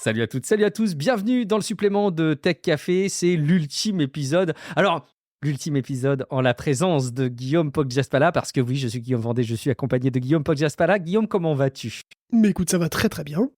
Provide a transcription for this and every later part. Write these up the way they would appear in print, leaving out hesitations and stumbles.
Salut à toutes, salut à tous, bienvenue dans le supplément de Tech Café, c'est l'ultime épisode. Alors, l'ultime épisode en la présence de Guillaume Poggiaspala, parce que oui, je suis Guillaume Vendée, je suis accompagné de Guillaume Poggiaspala. Guillaume, comment vas-tu ? Mais écoute, ça va très très bien.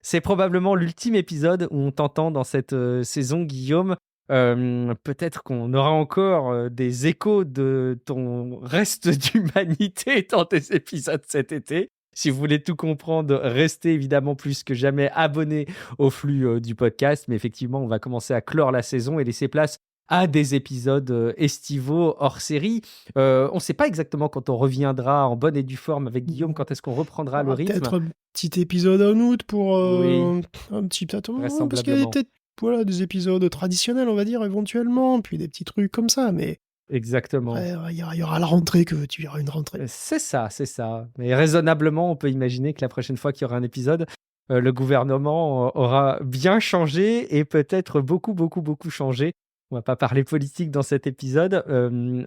C'est probablement l'ultime épisode où on t'entend dans cette saison, Guillaume. Peut-être qu'on aura encore des échos de ton reste d'humanité dans tes épisodes cet été. Si vous voulez tout comprendre, restez évidemment plus que jamais abonnés au flux du podcast. Mais effectivement, on va commencer à clore la saison et laisser place à des épisodes estivaux hors série. On ne sait pas exactement quand on reviendra en bonne et due forme avec Guillaume, quand est-ce qu'on reprendra le rythme. Peut-être un petit épisode en août pour Oui, un petit tâton, parce qu'il y a vraisemblablement. peut-être des épisodes traditionnels, on va dire, éventuellement, puis des petits trucs comme ça, mais Exactement. après, il y aura la rentrée, que tu verras une rentrée. C'est ça, c'est ça. Mais raisonnablement, on peut imaginer que la prochaine fois qu'il y aura un épisode, le gouvernement aura bien changé et peut-être beaucoup, beaucoup, beaucoup changé. On va pas parler politique dans cet épisode,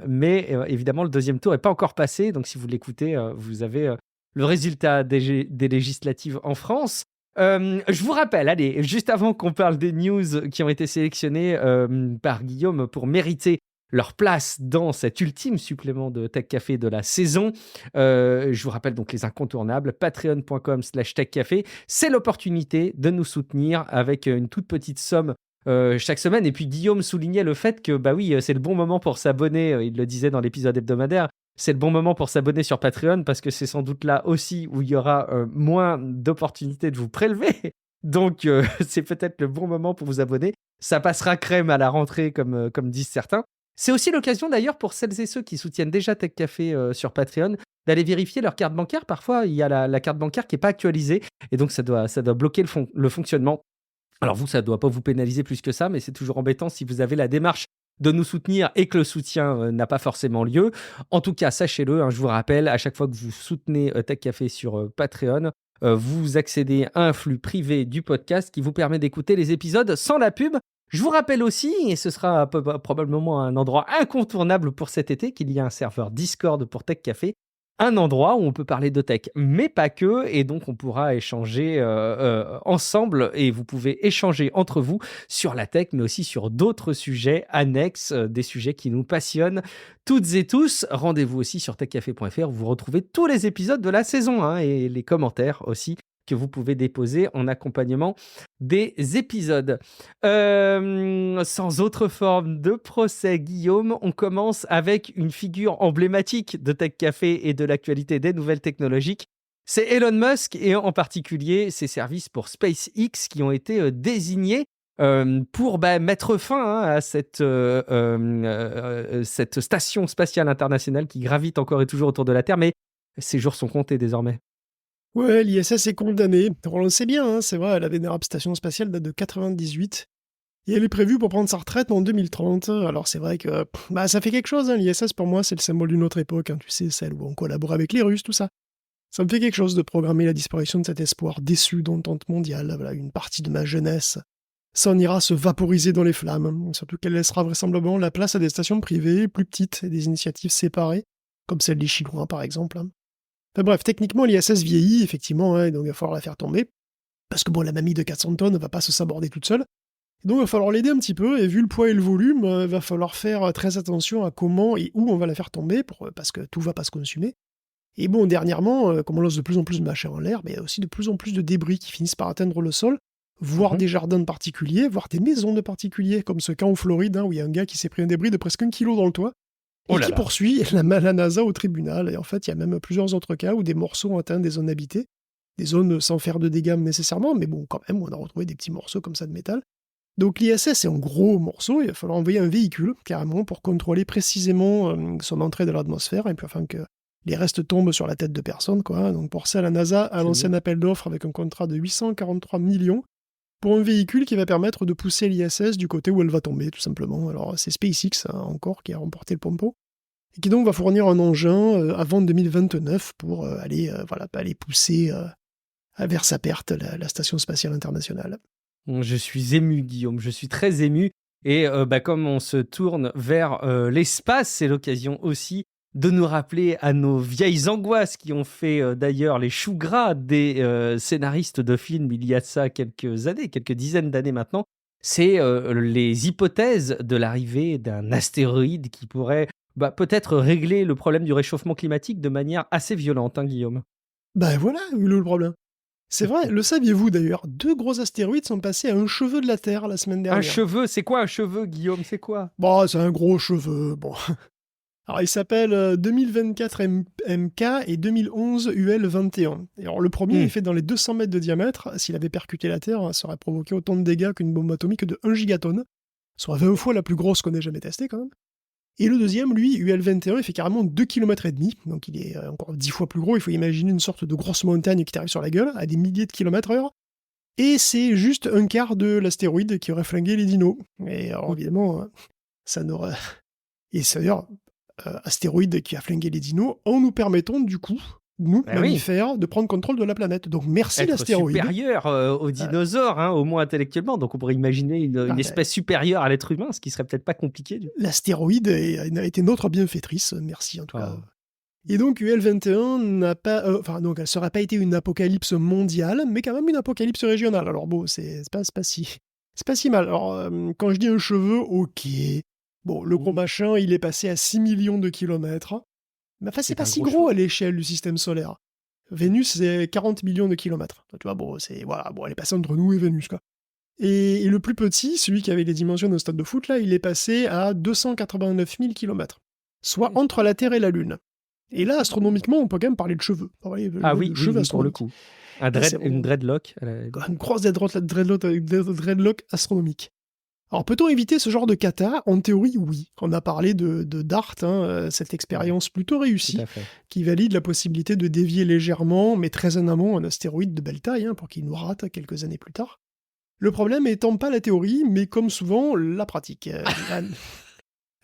mais évidemment, le deuxième tour n'est pas encore passé. Donc, si vous l'écoutez, vous avez le résultat des législatives en France. Je vous rappelle, allez, juste avant qu'on parle des news qui ont été sélectionnées par Guillaume pour mériter leur place dans cet ultime supplément de Tech Café de la saison. Je vous rappelle donc les incontournables, patreon.com/techcafé. C'est l'opportunité de nous soutenir avec une toute petite somme chaque semaine. Et puis Guillaume soulignait le fait que, bah oui, c'est le bon moment pour s'abonner, il le disait dans l'épisode hebdomadaire, c'est le bon moment pour s'abonner sur Patreon parce que c'est sans doute là aussi où il y aura moins d'opportunités de vous prélever. Donc, c'est peut-être le bon moment pour vous abonner. Ça passera crème à la rentrée, comme disent certains. C'est aussi l'occasion d'ailleurs pour celles et ceux qui soutiennent déjà Tech Café sur Patreon d'aller vérifier leur carte bancaire. Parfois, il y a la carte bancaire qui n'est pas actualisée et donc ça doit bloquer le fonctionnement. Alors vous, ça ne doit pas vous pénaliser plus que ça, mais c'est toujours embêtant si vous avez la démarche de nous soutenir et que le soutien n'a pas forcément lieu. En tout cas, sachez-le, je vous rappelle, à chaque fois que vous soutenez Tech Café sur Patreon, vous accédez à un flux privé du podcast qui vous permet d'écouter les épisodes sans la pub. Je vous rappelle aussi, et ce sera probablement un endroit incontournable pour cet été, qu'il y a un serveur Discord pour Tech Café, un endroit où on peut parler de tech, mais pas que, et donc on pourra échanger ensemble, et vous pouvez échanger entre vous sur la tech, mais aussi sur d'autres sujets annexes, des sujets qui nous passionnent toutes et tous. Rendez-vous aussi sur techcafé.fr où vous retrouvez tous les épisodes de la saison, et les commentaires aussi que vous pouvez déposer en accompagnement des épisodes. Sans autre forme de procès, Guillaume, on commence avec une figure emblématique de Tech Café et de l'actualité des nouvelles technologiques. C'est Elon Musk et en particulier ses services pour SpaceX qui ont été désignés pour mettre fin à cette station spatiale internationale qui gravite encore et toujours autour de la Terre, mais ses jours sont comptés désormais. Ouais, l'ISS est condamnée. On le sait bien, c'est vrai, la vénérable station spatiale date de 98. Et elle est prévue pour prendre sa retraite en 2030. Alors c'est vrai que ça fait quelque chose, l'ISS pour moi c'est le symbole d'une autre époque, tu sais, celle où on collabore avec les Russes, tout ça. Ça me fait quelque chose de programmer la disparition de cet espoir déçu d'entente mondiale. Voilà, une partie de ma jeunesse s'en ira se vaporiser dans les flammes. Surtout qu'elle laissera vraisemblablement la place à des stations privées plus petites et des initiatives séparées, comme celle des Chinois par exemple. Enfin bref, techniquement l'ISS vieillit, effectivement, donc il va falloir la faire tomber. Parce que la mamie de 400 tonnes ne va pas se saborder toute seule. Donc il va falloir l'aider un petit peu, et vu le poids et le volume, il va falloir faire très attention à comment et où on va la faire tomber, parce que tout va pas se consumer. Et dernièrement, comme on lance de plus en plus de machins en l'air, il y a aussi de plus en plus de débris qui finissent par atteindre le sol, voire des jardins de particuliers, voire des maisons de particuliers, comme ce cas en Floride, où il y a un gars qui s'est pris un débris de presque 1 kilo dans le toit, et qui poursuit la NASA au tribunal. Et en fait, il y a même plusieurs autres cas où des morceaux ont atteint des zones habitées, des zones sans faire de dégâts nécessairement, mais quand même, on a retrouvé des petits morceaux comme ça de métal. Donc l'ISS est un gros morceau, il va falloir envoyer un véhicule, carrément, pour contrôler précisément son entrée dans l'atmosphère, et puis afin que les restes tombent sur la tête de personne, quoi. Donc pour ça, la NASA a lancé un appel d'offres avec un contrat de 843 millions pour un véhicule qui va permettre de pousser l'ISS du côté où elle va tomber, tout simplement. Alors c'est SpaceX, encore, qui a remporté le pompo, et qui donc va fournir un engin avant 2029 pour aller pousser vers sa perte la Station Spatiale Internationale. Je suis ému, Guillaume, je suis très ému. Et comme on se tourne vers l'espace, c'est l'occasion aussi de nous rappeler à nos vieilles angoisses qui ont fait d'ailleurs les choux gras des scénaristes de films il y a de ça quelques années, quelques dizaines d'années maintenant. C'est les hypothèses de l'arrivée d'un astéroïde qui pourrait peut-être régler le problème du réchauffement climatique de manière assez violente, hein, Guillaume. Ben voilà, où est le problème. C'est vrai, le saviez-vous d'ailleurs, 2 gros astéroïdes sont passés à un cheveu de la Terre la semaine Un dernière. cheveu, c'est quoi un cheveu, Guillaume? C'est quoi? Bon, c'est un gros cheveu, bon. Alors, il s'appelle 2024 MK et 2011 UL21. Et alors, le premier est fait dans les 200 mètres de diamètre. S'il avait percuté la Terre, ça aurait provoqué autant de dégâts qu'une bombe atomique de 1 gigatonne, soit 20 fois la plus grosse qu'on ait jamais testée, quand même. Et le deuxième, lui, UL21, il fait carrément 2,5 km, donc il est encore 10 fois plus gros. Il faut imaginer une sorte de grosse montagne qui t'arrive sur la gueule, à des milliers de kilomètres heure. Et c'est juste un quart de l'astéroïde qui aurait flingué les dinos. Et alors, évidemment, ça n'aurait... Et c'est d'ailleurs astéroïde qui a flingué les dinos, en nous permettant, du coup, nous, mammifères, de prendre contrôle de la planète. Donc merci l'astéroïde. Supérieur aux dinosaures, hein, au moins intellectuellement. Donc on pourrait imaginer une espèce supérieure à l'être humain, ce qui serait peut-être pas compliqué. L'astéroïde a été notre bienfaitrice, merci en tout cas. Et donc UL21 n'a pas, donc elle serait pas été une apocalypse mondiale, mais quand même une apocalypse régionale. Alors bon, c'est pas si mal. Alors quand je dis un cheveu, ok. Bon, le gros machin, il est passé à 6 millions de kilomètres. Mais enfin, c'est pas si gros à l'échelle du système solaire. Vénus, c'est 40 millions de kilomètres. Tu vois, bon, elle est passée entre nous et Vénus, quoi. Et le plus petit, celui qui avait les dimensions d'un stade de foot, là, il est passé à 289 000 kilomètres. Soit entre la Terre et la Lune. Et là, astronomiquement, on peut quand même parler de cheveux. Oui, pour le coup. Une dreadlock. Une grosse dreadlock astronomique. Alors, peut-on éviter ce genre de cata? En théorie, oui. On a parlé de DART, cette expérience plutôt réussie, qui valide la possibilité de dévier légèrement, mais très en amont, un astéroïde de belle taille, pour qu'il nous rate quelques années plus tard. Le problème étant pas la théorie, mais comme souvent, la pratique.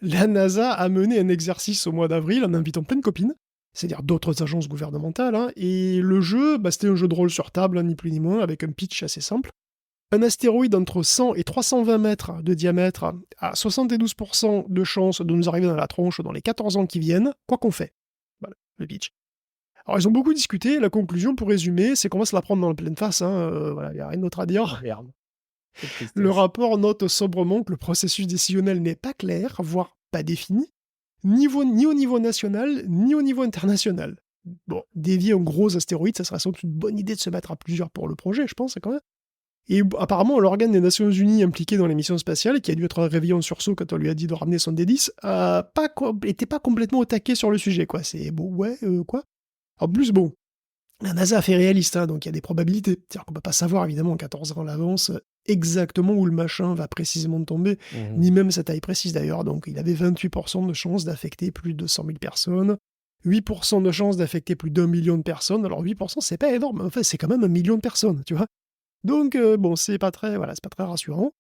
La NASA a mené un exercice au mois d'avril en invitant plein de copines, c'est-à-dire d'autres agences gouvernementales, et le jeu, c'était un jeu de rôle sur table, ni plus ni moins, avec un pitch assez simple. Un astéroïde entre 100 et 320 mètres de diamètre a 72% de chance de nous arriver dans la tronche dans les 14 ans qui viennent, quoi qu'on fait. Voilà, le pitch. Alors, ils ont beaucoup discuté, la conclusion, pour résumer, c'est qu'on va se la prendre dans la pleine face, il n'y a rien d'autre à dire. Merde. Le rapport note sobrement que le processus décisionnel n'est pas clair, voire pas défini, ni au niveau national, ni au niveau international. Bon, dévier un gros astéroïde, ça serait sans doute une bonne idée de se mettre à plusieurs pour le projet, je pense, quand même. Et apparemment, l'organe des Nations Unies impliqué dans les missions spatiales, qui a dû être réveillé en sursaut quand on lui a dit de ramener son D10, était pas complètement au taquet sur le sujet, quoi. C'est bon, quoi. En plus, bon, la NASA a fait réaliste, donc il y a des probabilités. C'est-à-dire qu'on peut pas savoir, évidemment, 14 ans à l'avance, exactement où le machin va précisément tomber, ni même sa taille précise d'ailleurs. Donc il avait 28% de chances d'affecter plus de 100 000 personnes, 8% de chances d'affecter plus d'1 million de personnes. Alors 8%, c'est pas énorme, mais en fait, c'est quand même 1 million de personnes, tu vois. Donc, bon, c'est pas très rassurant.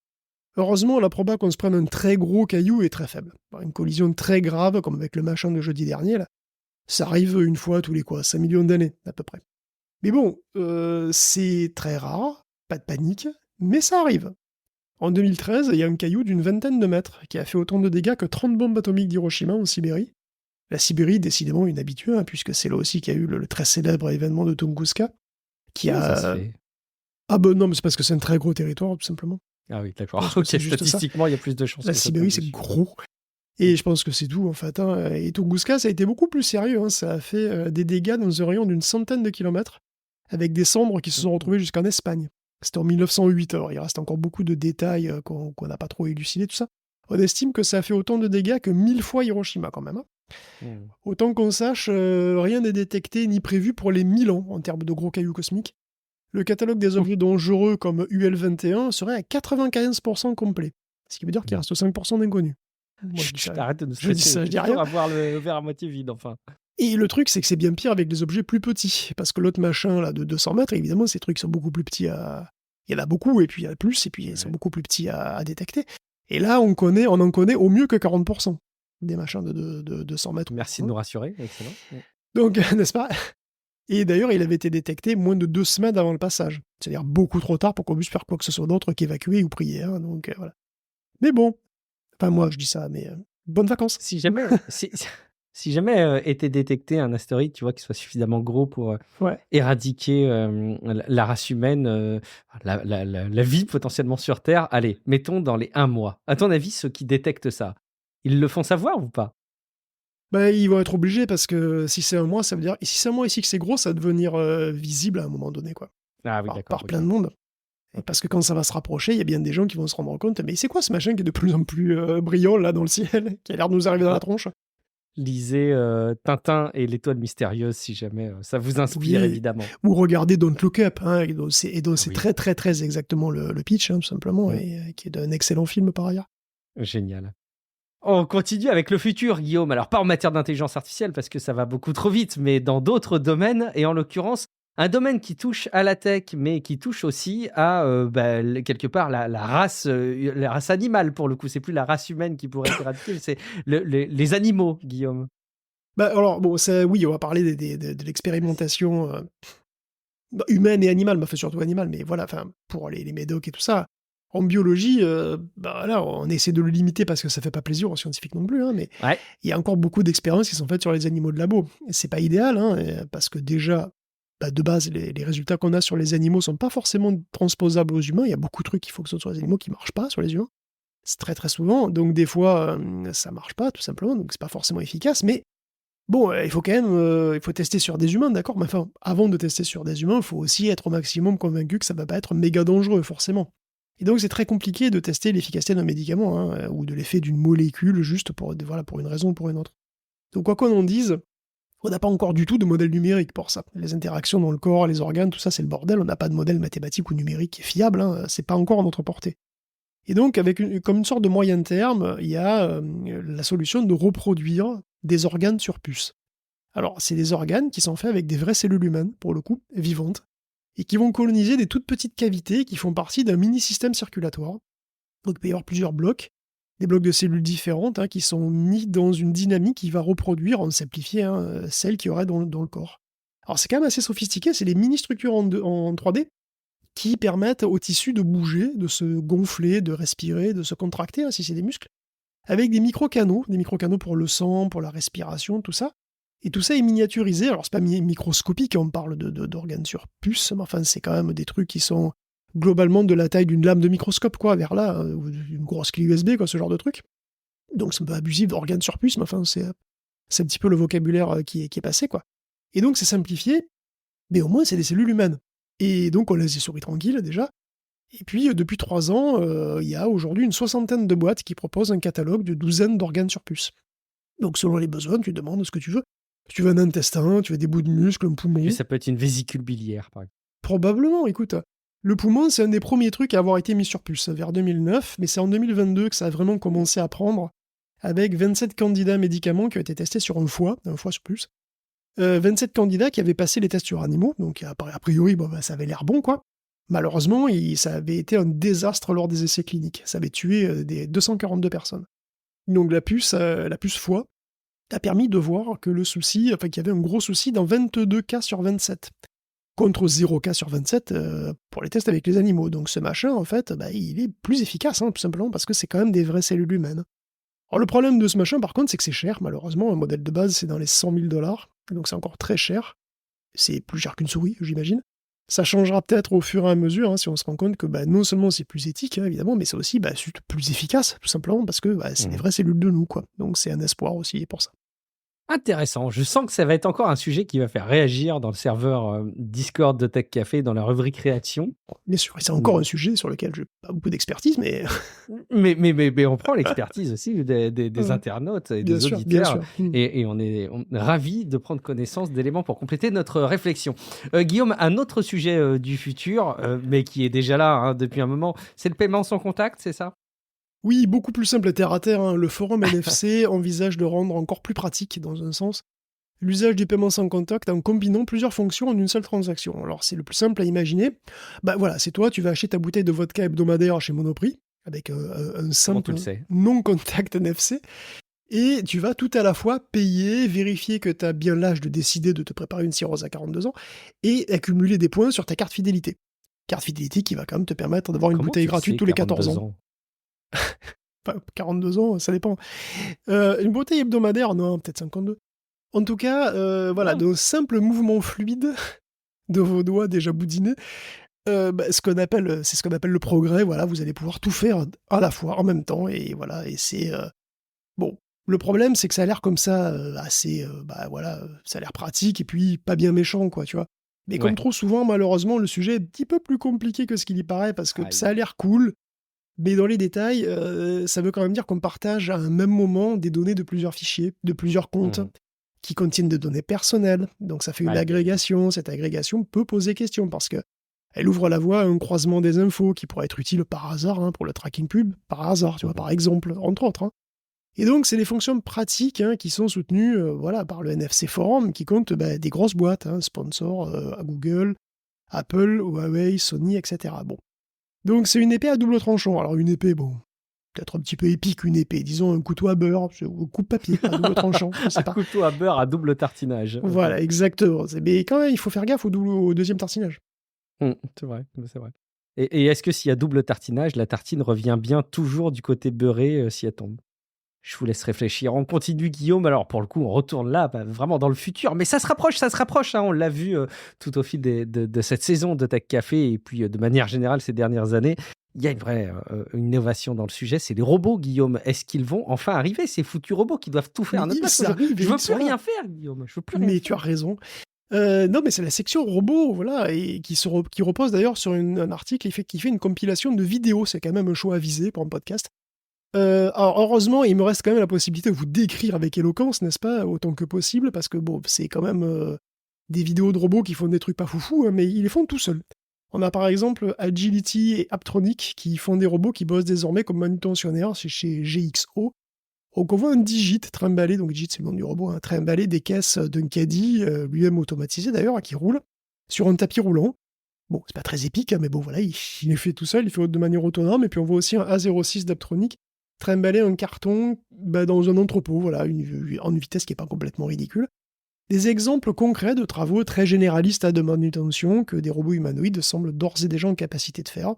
Heureusement, la proba qu'on se prenne un très gros caillou est très faible. Une collision très grave, comme avec le machin de jeudi dernier, là, ça arrive une fois tous les 5 millions d'années, à peu près. Mais bon, c'est très rare, pas de panique, mais ça arrive. En 2013, il y a un caillou d'une vingtaine de mètres qui a fait autant de dégâts que 30 bombes atomiques d'Hiroshima en Sibérie. La Sibérie, décidément, une habituée, puisque c'est là aussi qu'il y a eu le très célèbre événement de Tunguska, qui a... Ça se fait. Ah ben non, mais c'est parce que c'est un très gros territoire, tout simplement. Ah oui, d'accord. Ok, statistiquement, il y a plus de chances. La Sibérie, c'est gros. Et je pense que c'est tout, en fait. Et Tunguska, ça a été beaucoup plus sérieux. Ça a fait des dégâts dans un rayon d'une centaine de kilomètres, avec des cendres qui se sont retrouvées jusqu'en Espagne. C'était en 1908. Alors, il reste encore beaucoup de détails qu'on n'a pas trop élucidés, tout ça. On estime que ça a fait autant de dégâts que 1000 fois Hiroshima, quand même. Autant qu'on sache, rien n'est détecté ni prévu pour les 1000 ans, en termes de gros cailloux cosmiques. Le catalogue des objets dangereux comme UL21 serait à 95% complet. Ce qui veut dire qu'il reste 5% d'inconnus. Arrête de nous je dis ça, je dis rien. Avoir le verre à moitié vide, enfin. Et le truc, c'est que c'est bien pire avec des objets plus petits. Parce que l'autre machin, là, de 200 mètres, évidemment, ces trucs sont beaucoup plus petits à... Il y en a beaucoup, et puis il y en a plus, et puis ils sont beaucoup plus petits à détecter. Et là, on en connaît au mieux que 40% des machins de 200 mètres. Merci de nous rassurer, excellent. Donc, n'est-ce pas ? Et d'ailleurs, il avait été détecté moins de 2 semaines avant le passage. C'est-à-dire beaucoup trop tard pour qu'on puisse faire quoi que ce soit d'autre qu'évacuer ou prier. Donc, voilà. Mais bon. Enfin, moi, je dis ça, mais bonnes vacances. Si jamais, Si jamais était détecté un astéroïde, tu vois, qui soit suffisamment gros pour Ouais. éradiquer la race humaine, la vie potentiellement sur Terre, allez, mettons dans les 1 mois. À ton avis, ceux qui détectent ça, ils le font savoir ou pas? Bah, ils vont être obligés parce que si c'est un mois, ça veut dire et si c'est un mois ici que c'est gros, ça va devenir, visible à un moment donné, quoi, Ah oui, par d'accord, par ok. plein de monde. Et Ok. parce que quand ça va se rapprocher, il y a bien des gens qui vont se rendre compte: «Mais c'est quoi ce machin qui est de plus en plus, brillant là dans le ciel, qui a l'air de nous arriver dans la Bon, tronche?» lisez Tintin et l'étoile mystérieuse si jamais ça vous inspire, Oui, évidemment. ou regardez Don't Look Up, hein, et dont Ah c'est oui. très, très, très exactement le pitch, hein, tout simplement Mm, et qui est d'un excellent film par ailleurs. génial. On continue avec le futur, Guillaume. Alors, pas en matière d'intelligence artificielle, parce que ça va beaucoup trop vite, mais dans d'autres domaines, et en l'occurrence, un domaine qui touche à la tech, mais qui touche aussi à, quelque part, la race animale, pour le coup. C'est plus la race humaine qui pourrait être éradiquée, c'est les animaux, Guillaume. Bah, alors bon, ça oui, on va parler de l'expérimentation, bah, humaine et animale, mais enfin surtout animale, mais voilà, enfin, pour les médocs et tout ça. En biologie, bah, voilà, on essaie de le limiter parce que ça fait pas plaisir aux scientifiques non plus, hein, mais Ouais, il y a encore beaucoup d'expériences qui sont faites sur les animaux de labo. Et c'est pas idéal, hein, parce que déjà, bah, de base, les résultats qu'on a sur les animaux sont pas forcément transposables aux humains. Il y a beaucoup de trucs qu'il faut que ce soit sur les animaux qui marchent pas sur les humains. C'est très, très souvent. Donc des fois, ça marche pas tout simplement, donc c'est pas forcément efficace. Mais bon, il faut quand même, il faut tester sur des humains, d'accord? Mais enfin, avant de tester sur des humains, il faut aussi être au maximum convaincu que ça va pas être méga dangereux, forcément. Et donc c'est très compliqué de tester l'efficacité d'un médicament, hein, ou de l'effet d'une molécule juste voilà, pour une raison ou pour une autre. Donc quoi qu'on en dise, on n'a pas encore du tout de modèle numérique pour ça. Les interactions dans le corps, les organes, tout ça, c'est le bordel. On n'a pas de modèle mathématique ou numérique qui est fiable, hein, c'est pas encore à notre portée. Et donc, comme une sorte de moyen terme, il y a la solution de reproduire des organes sur puce. Alors, c'est des organes qui sont faits avec des vraies cellules humaines, pour le coup, vivantes, et qui vont coloniser des toutes petites cavités qui font partie d'un mini-système circulatoire. Donc, il peut y avoir plusieurs blocs, des blocs de cellules différentes, hein, qui sont mis dans une dynamique qui va reproduire, en simplifié, hein, celles qu'il y aurait dans le corps. Alors, c'est quand même assez sophistiqué, c'est des mini-structures en 3D qui permettent aux tissus de bouger, de se gonfler, de respirer, de se contracter, hein, si c'est des muscles, avec des micro-canaux pour le sang, pour la respiration, tout ça. Et tout ça est miniaturisé. Alors, c'est pas microscopique, on parle d'organes sur puce, mais enfin, c'est quand même des trucs qui sont globalement de la taille d'une lame de microscope, quoi, vers là, ou une grosse clé USB, quoi, ce genre de truc. Donc, c'est un peu abusif d'organes sur puce, mais enfin, c'est un petit peu le vocabulaire qui est passé, quoi. Et donc, c'est simplifié, mais au moins, c'est des cellules humaines. Et donc, on laisse les souris tranquilles, déjà. Et puis, depuis 3 ans, il y a aujourd'hui une soixantaine de boîtes qui proposent un catalogue de douzaines d'organes sur puce. Donc, selon les besoins, tu demandes ce que tu veux. Si tu veux un intestin, tu veux des bouts de muscle, un et puis poumon. ça peut être une vésicule biliaire, par exemple. Probablement, écoute. Le poumon, c'est un des premiers trucs à avoir été mis sur puce, vers 2009, mais c'est en 2022 que ça a vraiment commencé à prendre, avec 27 candidats médicaments qui ont été testés sur un foie sur puce. 27 candidats qui avaient passé les tests sur animaux, donc a priori, bon, bah, ça avait l'air bon, quoi. Malheureusement, ça avait été un désastre lors des essais cliniques. Ça avait tué des 242 personnes. Donc la puce foie a permis de voir que qu'il y avait un gros souci dans 22 cas sur 27, contre 0 cas sur 27 pour les tests avec les animaux. Donc ce machin, en fait, bah, il est plus efficace, hein, tout simplement parce que c'est quand même des vraies cellules humaines. Alors le problème de ce machin, par contre, c'est que c'est cher, malheureusement. Un modèle de base, c'est dans les 100 000 $, donc c'est encore très cher. C'est plus cher qu'une souris, j'imagine. Ça changera peut-être au fur et à mesure, hein, si on se rend compte que bah, non seulement c'est plus éthique, hein, évidemment, mais c'est aussi bah, plus efficace, tout simplement, parce que bah, c'est des Mhm. vraies cellules de nous, quoi. Donc c'est un espoir aussi pour ça. Intéressant. Je sens que ça va être encore un sujet qui va faire réagir dans le serveur Discord de Tech Café, dans la rubrique réaction. Bien sûr, et c'est encore un sujet sur lequel je n'ai pas beaucoup d'expertise, mais Mais on prend l'expertise aussi des ouais, internautes et bien des sûr, bien auditeurs sûr. Hmm. et on est ravis de prendre connaissance d'éléments pour compléter notre réflexion. Guillaume, un autre sujet du futur, mais qui est déjà là hein, depuis un moment, c'est le paiement sans contact, c'est ça? Oui, beaucoup plus simple et terre à terre, hein. Le forum NFC envisage de rendre encore plus pratique, dans un sens, l'usage du paiement sans contact en combinant plusieurs fonctions en une seule transaction. Alors c'est le plus simple à imaginer. Bah voilà, c'est toi, tu vas acheter ta bouteille de vodka hebdomadaire chez Monoprix, avec un Comment tu simple le sais? non-contact NFC, et tu vas tout à la fois payer, vérifier que tu as bien l'âge de décider de te préparer une cirrhose à 42 ans, et accumuler des points sur ta carte fidélité. Carte fidélité qui va quand même te permettre d'avoir une Comment bouteille tu le gratuite sais, tous les 14 42 ans. ans? Enfin, 42 ans, ça dépend. Une bouteille hebdomadaire, non, peut-être 52. En tout cas, voilà, Ouais. de simples mouvements fluides de vos doigts déjà boudinés, c'est ce qu'on appelle le progrès. Voilà, vous allez pouvoir tout faire à la fois, en même temps, et voilà, et c'est bon. Le problème, c'est que ça a l'air comme ça, assez, voilà, ça a l'air pratique et puis pas bien méchant, quoi, tu vois. Mais comme Ouais. trop souvent, malheureusement, le sujet est un petit peu plus compliqué que ce qu'il y paraît parce que ça Aïe. a l'air cool, mais dans les détails, ça veut quand même dire qu'on partage à un même moment des données de plusieurs fichiers, de plusieurs comptes, Mmh. qui contiennent des données personnelles. Donc ça fait une Aïe, aïe, aïe. agrégation. Cette agrégation peut poser question parce que elle ouvre la voie à un croisement des infos qui pourrait être utile par hasard, hein, pour le tracking pub, par hasard, tu vois, Mmh. par exemple, entre autres, hein. Et donc, c'est des fonctions pratiques, hein, qui sont soutenues, voilà, par le NFC Forum, qui compte des grosses boîtes, hein, sponsors à Google, Apple, Huawei, Sony, etc. Bon. Donc, c'est une épée à double tranchant. Alors, une épée, bon, peut-être un petit peu épique, une épée, disons un couteau à beurre, ou coupe-papier à double tranchant, je sais Un pas. couteau à beurre à double tartinage. OK. Voilà, exactement. Mais quand même, il faut faire gaffe au deuxième tartinage. Mmh, c'est vrai, c'est vrai. Et est-ce que s'il y a double tartinage, la tartine revient bien toujours du côté beurré, si elle tombe? Je vous laisse réfléchir. On continue, Guillaume. Alors, pour le coup, on retourne là, vraiment dans le futur. Mais ça se rapproche, hein. On l'a vu tout au fil de cette saison de Tech Café et puis de manière générale ces dernières années. Il y a une vraie une innovation dans le sujet, c'est les robots, Guillaume. Est-ce qu'ils vont enfin arriver, ces foutus robots qui doivent tout faire à Mais notre place? ils arrivent et Je veux ils plus sont là. rien faire, Guillaume. Je veux plus rien Mais tu as faire. raison. Non, mais c'est la section robot, voilà, et qui repose d'ailleurs sur un article qui fait une compilation de vidéos. C'est quand même un choix avisé pour un podcast. Alors heureusement, il me reste quand même la possibilité de vous décrire avec éloquence, n'est-ce pas, autant que possible, parce que bon, c'est quand même des vidéos de robots qui font des trucs pas foufou, hein, mais ils les font tout seuls. On a par exemple Agility et Apptronic qui font des robots qui bossent désormais comme manutentionnaires, c'est chez GXO. Donc on voit un Digit trimballé, donc Digit c'est le nom du robot, hein, trimballé des caisses d'un caddie, lui-même automatisé d'ailleurs, qui roule sur un tapis roulant. Bon, c'est pas très épique, hein, mais bon voilà, il est fait tout seul, il fait de manière autonome, et puis on voit aussi un A06 d'Aptronic trimballer un carton dans un entrepôt, voilà, en une vitesse qui n'est pas complètement ridicule. Des exemples concrets de travaux très généralistes de manutention que des robots humanoïdes semblent d'ores et déjà en capacité de faire.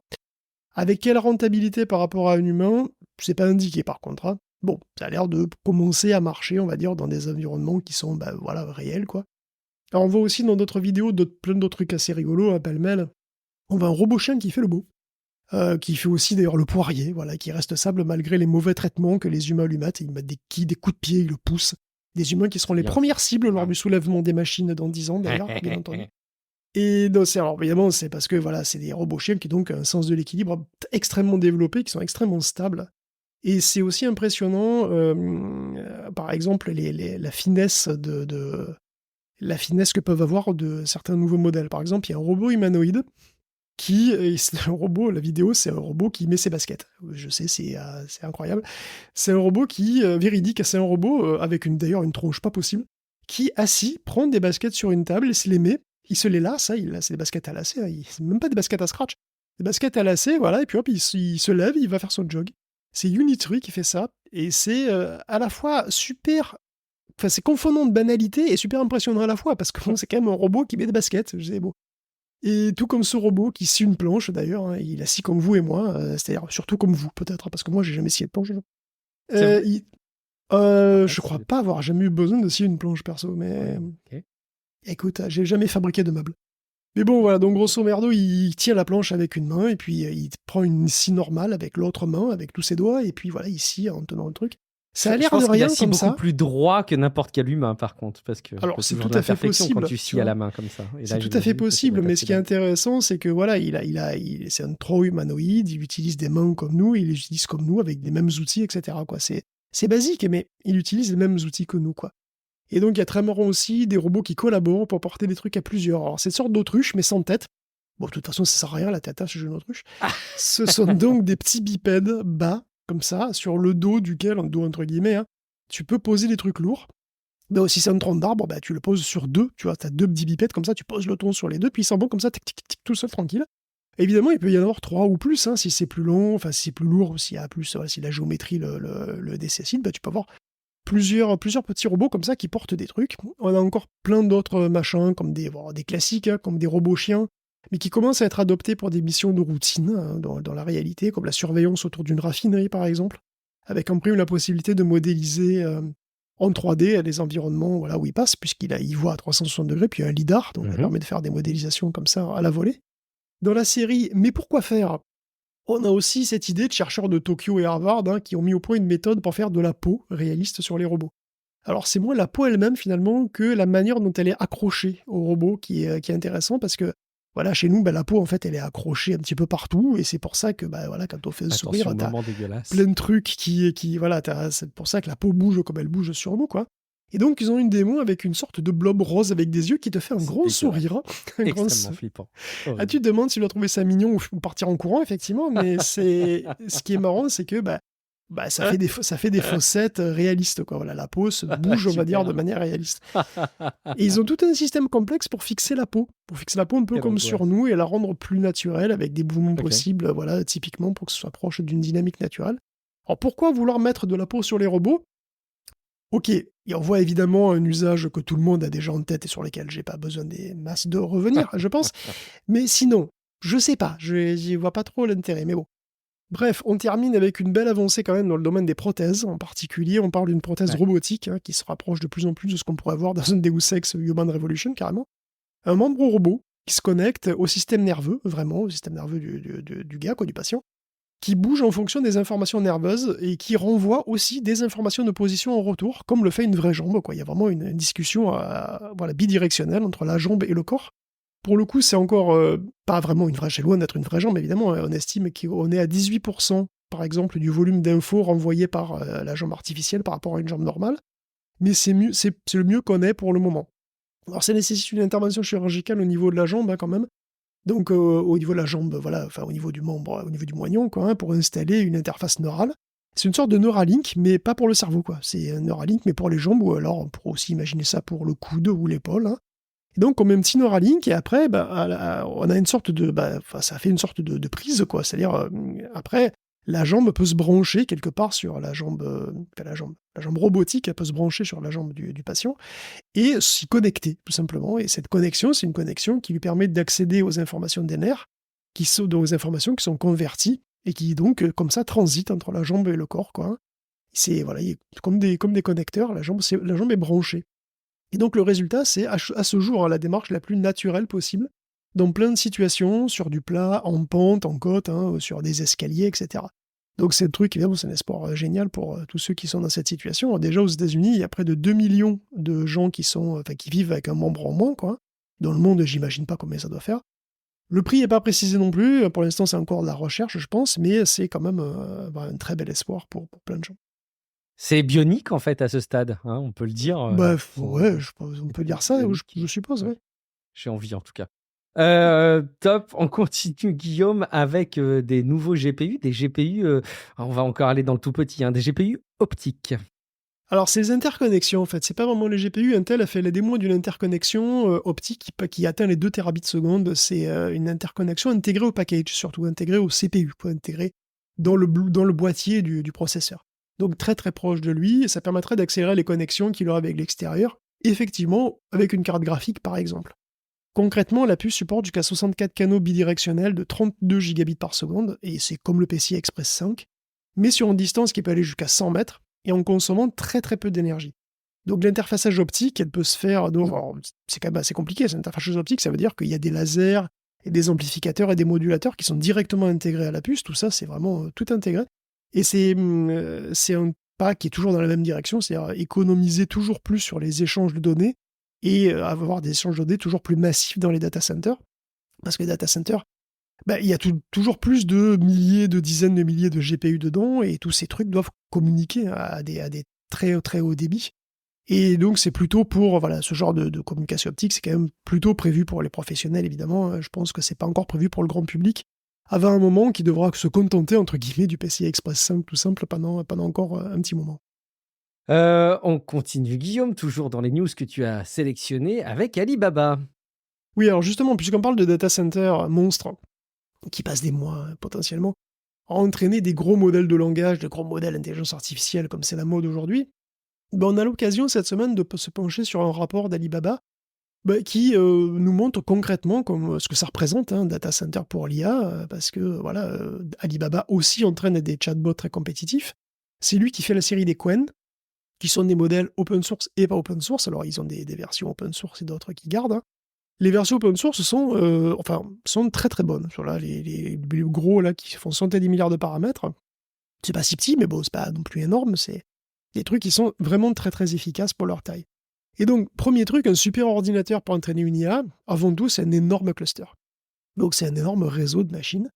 Avec quelle rentabilité par rapport à un humain, c'est pas indiqué par contre, hein. Bon, ça a l'air de commencer à marcher, on va dire, dans des environnements qui sont voilà, réels, quoi. Alors on voit aussi dans d'autres vidéos plein d'autres trucs assez rigolos, hein, pêle-mêle. On voit un robot chien qui fait le beau. Qui fait aussi d'ailleurs le poirier, voilà, qui reste stable malgré les mauvais traitements que les humains lui mettent. Ils mettent des coups de pied, ils le poussent. Des humains qui seront les Bien ça. premières cibles lors Ah. du soulèvement des machines dans 10 ans, d'ailleurs, bien entendu. Et donc, alors évidemment, c'est parce que voilà, c'est des robots chiens qui ont donc un sens de l'équilibre extrêmement développé, qui sont extrêmement stables. Et c'est aussi impressionnant, par exemple, la finesse la finesse que peuvent avoir de certains nouveaux modèles. Par exemple, il y a un robot humanoïde c'est un robot, la vidéo, c'est un robot qui met ses baskets. Je sais, c'est incroyable. C'est un robot véridique, c'est un robot, avec d'ailleurs une tronche pas possible, qui, assis, prend des baskets sur une table et se les met, il se les lasse, hein, c'est des baskets à lacets, hein, c'est même pas des baskets à scratch, des baskets à lacets, voilà, et puis hop, il se lève, il va faire son jog. C'est Unitree qui fait ça, et c'est à la fois super, enfin c'est confondant de banalité et super impressionnant à la fois, parce que bon, c'est quand même un robot qui met des baskets, je sais, bon. Et tout comme ce robot qui scie une planche d'ailleurs, hein, il a scie comme vous et moi, c'est-à-dire surtout comme vous peut-être, parce que moi j'ai jamais scié de planche. C'est vrai? Il- Après, je ça crois dépend. pas avoir jamais eu besoin de scier une planche perso, Ouais, mais OK. écoute, j'ai jamais fabriqué de meubles. Mais bon voilà, donc grosso merdo, il tient la planche avec une main, et puis il prend une scie normale avec l'autre main, avec tous ses doigts, et puis voilà, il scie en tenant le truc. Ça a Je l'air de pense qu'il rien assis comme beaucoup ça. plus droit que n'importe quel humain, par contre, parce qu'il Alors peut c'est toujours tout de à fait l'imperfection quand possible, tu tu scies à vois. la main comme ça. Et C'est là, tout à fait j'imagine que c'est pas possible, mais ce qui est facile. intéressant, c'est que voilà, c'est un trop humanoïde, il utilise des mains comme nous, il les utilise comme nous, avec les mêmes outils, etc., quoi. C'est basique, mais il utilise les mêmes outils que nous, quoi. Et donc, il y a très marrant aussi des robots qui collaborent pour porter des trucs à plusieurs. Alors, c'est une sorte d'autruche, mais sans tête. Bon, de toute façon, ça sert à rien, la tête, hein, ce jeu d'autruche. Ce sont donc des petits bipèdes bas, comme ça, sur le dos duquel, un dos entre guillemets, hein, tu peux poser des trucs lourds. Donc, si c'est un tronc d'arbre, tu le poses sur deux, tu vois, t'as deux petits bipèdes, comme ça, tu poses le tronc sur les deux, puis ils s'en vont comme ça, tic, tic, tic, tout seul, tranquille. Évidemment, il peut y en avoir trois ou plus, hein, si c'est plus long, enfin, si c'est plus lourd, ou s'il y a plus, si la géométrie le nécessite, tu peux avoir plusieurs petits robots comme ça qui portent des trucs. On a encore plein d'autres machins, comme des classiques, hein, comme des robots chiens, mais qui commencent à être adoptés pour des missions de routine, hein, dans la réalité, comme la surveillance autour d'une raffinerie, par exemple, avec en prime la possibilité de modéliser en 3D les environnements voilà, où il passe, il voit à 360 degrés, puis il y a un lidar, donc ça permet de faire des modélisations comme ça à la volée. Dans la série Mais pourquoi faire? On a aussi cette idée de chercheurs de Tokyo et Harvard qui ont mis au point une méthode pour faire de la peau réaliste sur les robots. Alors c'est moins la peau elle-même finalement que la manière dont elle est accrochée au robot qui est intéressant parce que voilà, chez nous, la peau en fait elle est accrochée un petit peu partout et c'est pour ça que voilà, quand on fait un sourire, Attention, t'as moment dégueulasse. plein de trucs qui voilà, c'est pour ça que la peau bouge comme elle bouge sur nous quoi. Et donc ils ont une démo avec une sorte de blob rose avec des yeux qui te fait un C'est grand dégueulasse. sourire. Un grand Extrêmement flippant. Tu Horrible. te demandes si tu dois trouver ça mignon ou partir en courant, effectivement, mais ce qui est marrant, c'est que ça fait des fossettes réalistes, quoi. Voilà, la peau se bouge, on va dire, Super. de manière réaliste. Et ils ont tout un système complexe pour fixer la peau. Pour fixer la peau un peu Quelle comme angoisse. sur nous et la rendre plus naturelle avec des mouvements Ok. possibles, voilà, typiquement pour que ce soit proche d'une dynamique naturelle. Alors pourquoi vouloir mettre de la peau sur les robots? Ok, et on voit évidemment un usage que tout le monde a déjà en tête et sur lequel j'ai pas besoin des masses de revenir, je pense. Mais sinon, je sais pas, j'y vois pas trop l'intérêt, mais bon. Bref, on termine avec une belle avancée quand même dans le domaine des prothèses. En particulier, on parle d'une prothèse Ouais. robotique qui se rapproche de plus en plus de ce qu'on pourrait voir dans un Deus Ex Human Revolution, carrément. Un membre robot qui se connecte au système nerveux, vraiment, au système nerveux du gars, quoi, du patient, qui bouge en fonction des informations nerveuses et qui renvoie aussi des informations de position en retour, comme le fait une vraie jambe, quoi. Il y a vraiment une discussion voilà, bidirectionnelle entre la jambe et le corps. Pour le coup, c'est encore pas vraiment une vraie, c'est loin d'être une vraie jambe, évidemment. On estime qu'on est à 18%, par exemple, du volume d'infos renvoyé par la jambe artificielle par rapport à une jambe normale. Mais c'est le mieux qu'on ait pour le moment. Alors, ça nécessite une intervention chirurgicale au niveau de la jambe, quand même. Donc, au niveau de la jambe, voilà, enfin, au niveau du membre, au niveau du moignon, quoi, pour installer une interface neurale. C'est une sorte de Neuralink, mais pas pour le cerveau, quoi. C'est un Neuralink, mais pour les jambes, ou alors on pourrait aussi imaginer ça pour le coude ou l'épaule. Et donc, on met un petit Neuralink, et après, on a une sorte de. Ça fait une sorte de prise, quoi. C'est-à-dire, après, la jambe peut se brancher quelque part sur la jambe. La jambe robotique, elle peut se brancher sur la jambe du patient et s'y connecter, tout simplement. Et cette connexion, c'est une connexion qui lui permet d'accéder aux informations des nerfs, aux informations qui sont converties et qui, donc, comme ça, transitent entre la jambe et le corps, quoi. C'est voilà, comme des connecteurs, la jambe est branchée. Et donc le résultat, c'est à ce jour la démarche la plus naturelle possible, dans plein de situations, sur du plat, en pente, en côte, sur des escaliers, etc. Donc c'est le truc, évidemment, c'est un espoir génial pour tous ceux qui sont dans cette situation. Alors, déjà aux États-Unis, il y a près de 2 millions de gens qui vivent avec un membre en moins, quoi. Dans le monde, j'imagine pas combien ça doit faire. Le prix n'est pas précisé non plus, pour l'instant c'est encore de la recherche, je pense, mais c'est quand même un très bel espoir pour plein de gens. C'est bionique en fait à ce stade, hein, on peut le dire. Ouais, on peut dire ça, je suppose, Ouais. ouais. J'ai envie en tout cas. Top, on continue Guillaume avec des nouveaux GPU, des GPU, on va encore aller dans le tout petit, des GPU optiques. Alors, c'est les interconnexions, en fait. C'est pas vraiment les GPU. Intel a fait la démo d'une interconnexion optique qui atteint les 2 terabits seconde. C'est une interconnexion intégrée au package, surtout intégrée au CPU, intégrée dans le boîtier du processeur. Donc, très très proche de lui. Et ça permettrait d'accélérer les connexions qu'il aura avec l'extérieur, effectivement, avec une carte graphique, par exemple. Concrètement, la puce supporte jusqu'à 64 canaux bidirectionnels de 32 gigabits par seconde, et c'est comme le PCI Express 5, mais sur une distance qui peut aller jusqu'à 100 mètres, et en consommant très très peu d'énergie. Donc l'interfaçage optique, elle peut se faire... Alors, c'est quand même assez compliqué, cette interfaçage optique, ça veut dire qu'il y a des lasers, et des amplificateurs et des modulateurs qui sont directement intégrés à la puce, tout ça c'est vraiment tout intégré. Et c'est un pas qui est toujours dans la même direction, c'est-à-dire économiser toujours plus sur les échanges de données, et avoir des échanges de données toujours plus massifs dans les data centers. Parce que les data centers, il y a toujours plus de milliers, de dizaines de milliers de GPU dedans, et tous ces trucs doivent communiquer à des très très hauts débits. Et donc c'est plutôt pour ce genre de communication optique, c'est quand même plutôt prévu pour les professionnels, évidemment. Je pense que c'est pas encore prévu pour le grand public, avant un moment qui devra se contenter, entre guillemets, du PCI Express 5 tout simple pendant encore un petit moment. On continue Guillaume, toujours dans les news que tu as sélectionnées avec Alibaba. Oui, alors justement, puisqu'on parle de data center monstres, qui passent des mois potentiellement, à entraîner des gros modèles de langage, de gros modèles d'intelligence artificielle, comme c'est la mode aujourd'hui, on a l'occasion cette semaine de se pencher sur un rapport d'Alibaba qui nous montre concrètement ce que ça représente, un data center pour l'IA, parce que Alibaba aussi entraîne des chatbots très compétitifs. C'est lui qui fait la série des Qwen, qui sont des modèles open source et pas open source. Alors, ils ont des versions open source et d'autres qui gardent, hein. Les versions open source sont très très bonnes. Sur là, les gros là, qui font centaines de milliards de paramètres, c'est pas si petit, mais bon, c'est pas non plus énorme. C'est des trucs qui sont vraiment très très efficaces pour leur taille. Et donc, premier truc, un super ordinateur pour entraîner une IA, avant tout, c'est un énorme cluster. Donc, c'est un énorme réseau de machines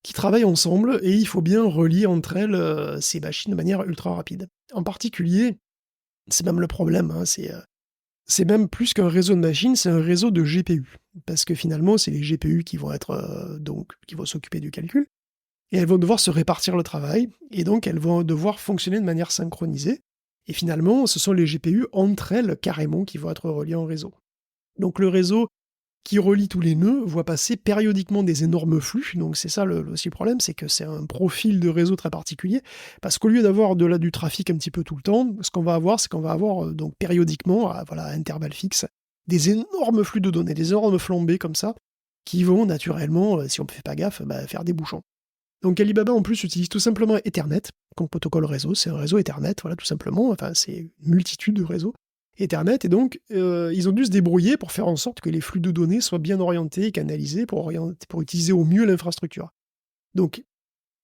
qui travaillent ensemble et il faut bien relier entre elles ces machines de manière ultra rapide. En particulier, c'est même le problème, hein, c'est même plus qu'un réseau de machines, c'est un réseau de GPU. Parce que finalement, c'est les GPU qui vont qui vont s'occuper du calcul. Et elles vont devoir se répartir le travail, et donc elles vont devoir fonctionner de manière synchronisée. Et finalement, ce sont les GPU entre elles, carrément, qui vont être reliés en réseau. Donc le réseau qui relie tous les nœuds voit passer périodiquement des énormes flux. Donc c'est ça aussi le problème, c'est que c'est un profil de réseau très particulier, parce qu'au lieu d'avoir du trafic un petit peu tout le temps, ce qu'on va avoir, c'est qu'on va avoir donc périodiquement, à intervalles fixes, des énormes flux de données, des énormes flambées comme ça, qui vont naturellement, si on ne fait pas gaffe, faire des bouchons. Donc Alibaba en plus utilise tout simplement Ethernet comme protocole réseau, c'est un réseau Ethernet, voilà tout simplement, enfin c'est une multitude de réseaux Ethernet, et donc ils ont dû se débrouiller pour faire en sorte que les flux de données soient bien orientés et canalisés pour utiliser au mieux l'infrastructure. Donc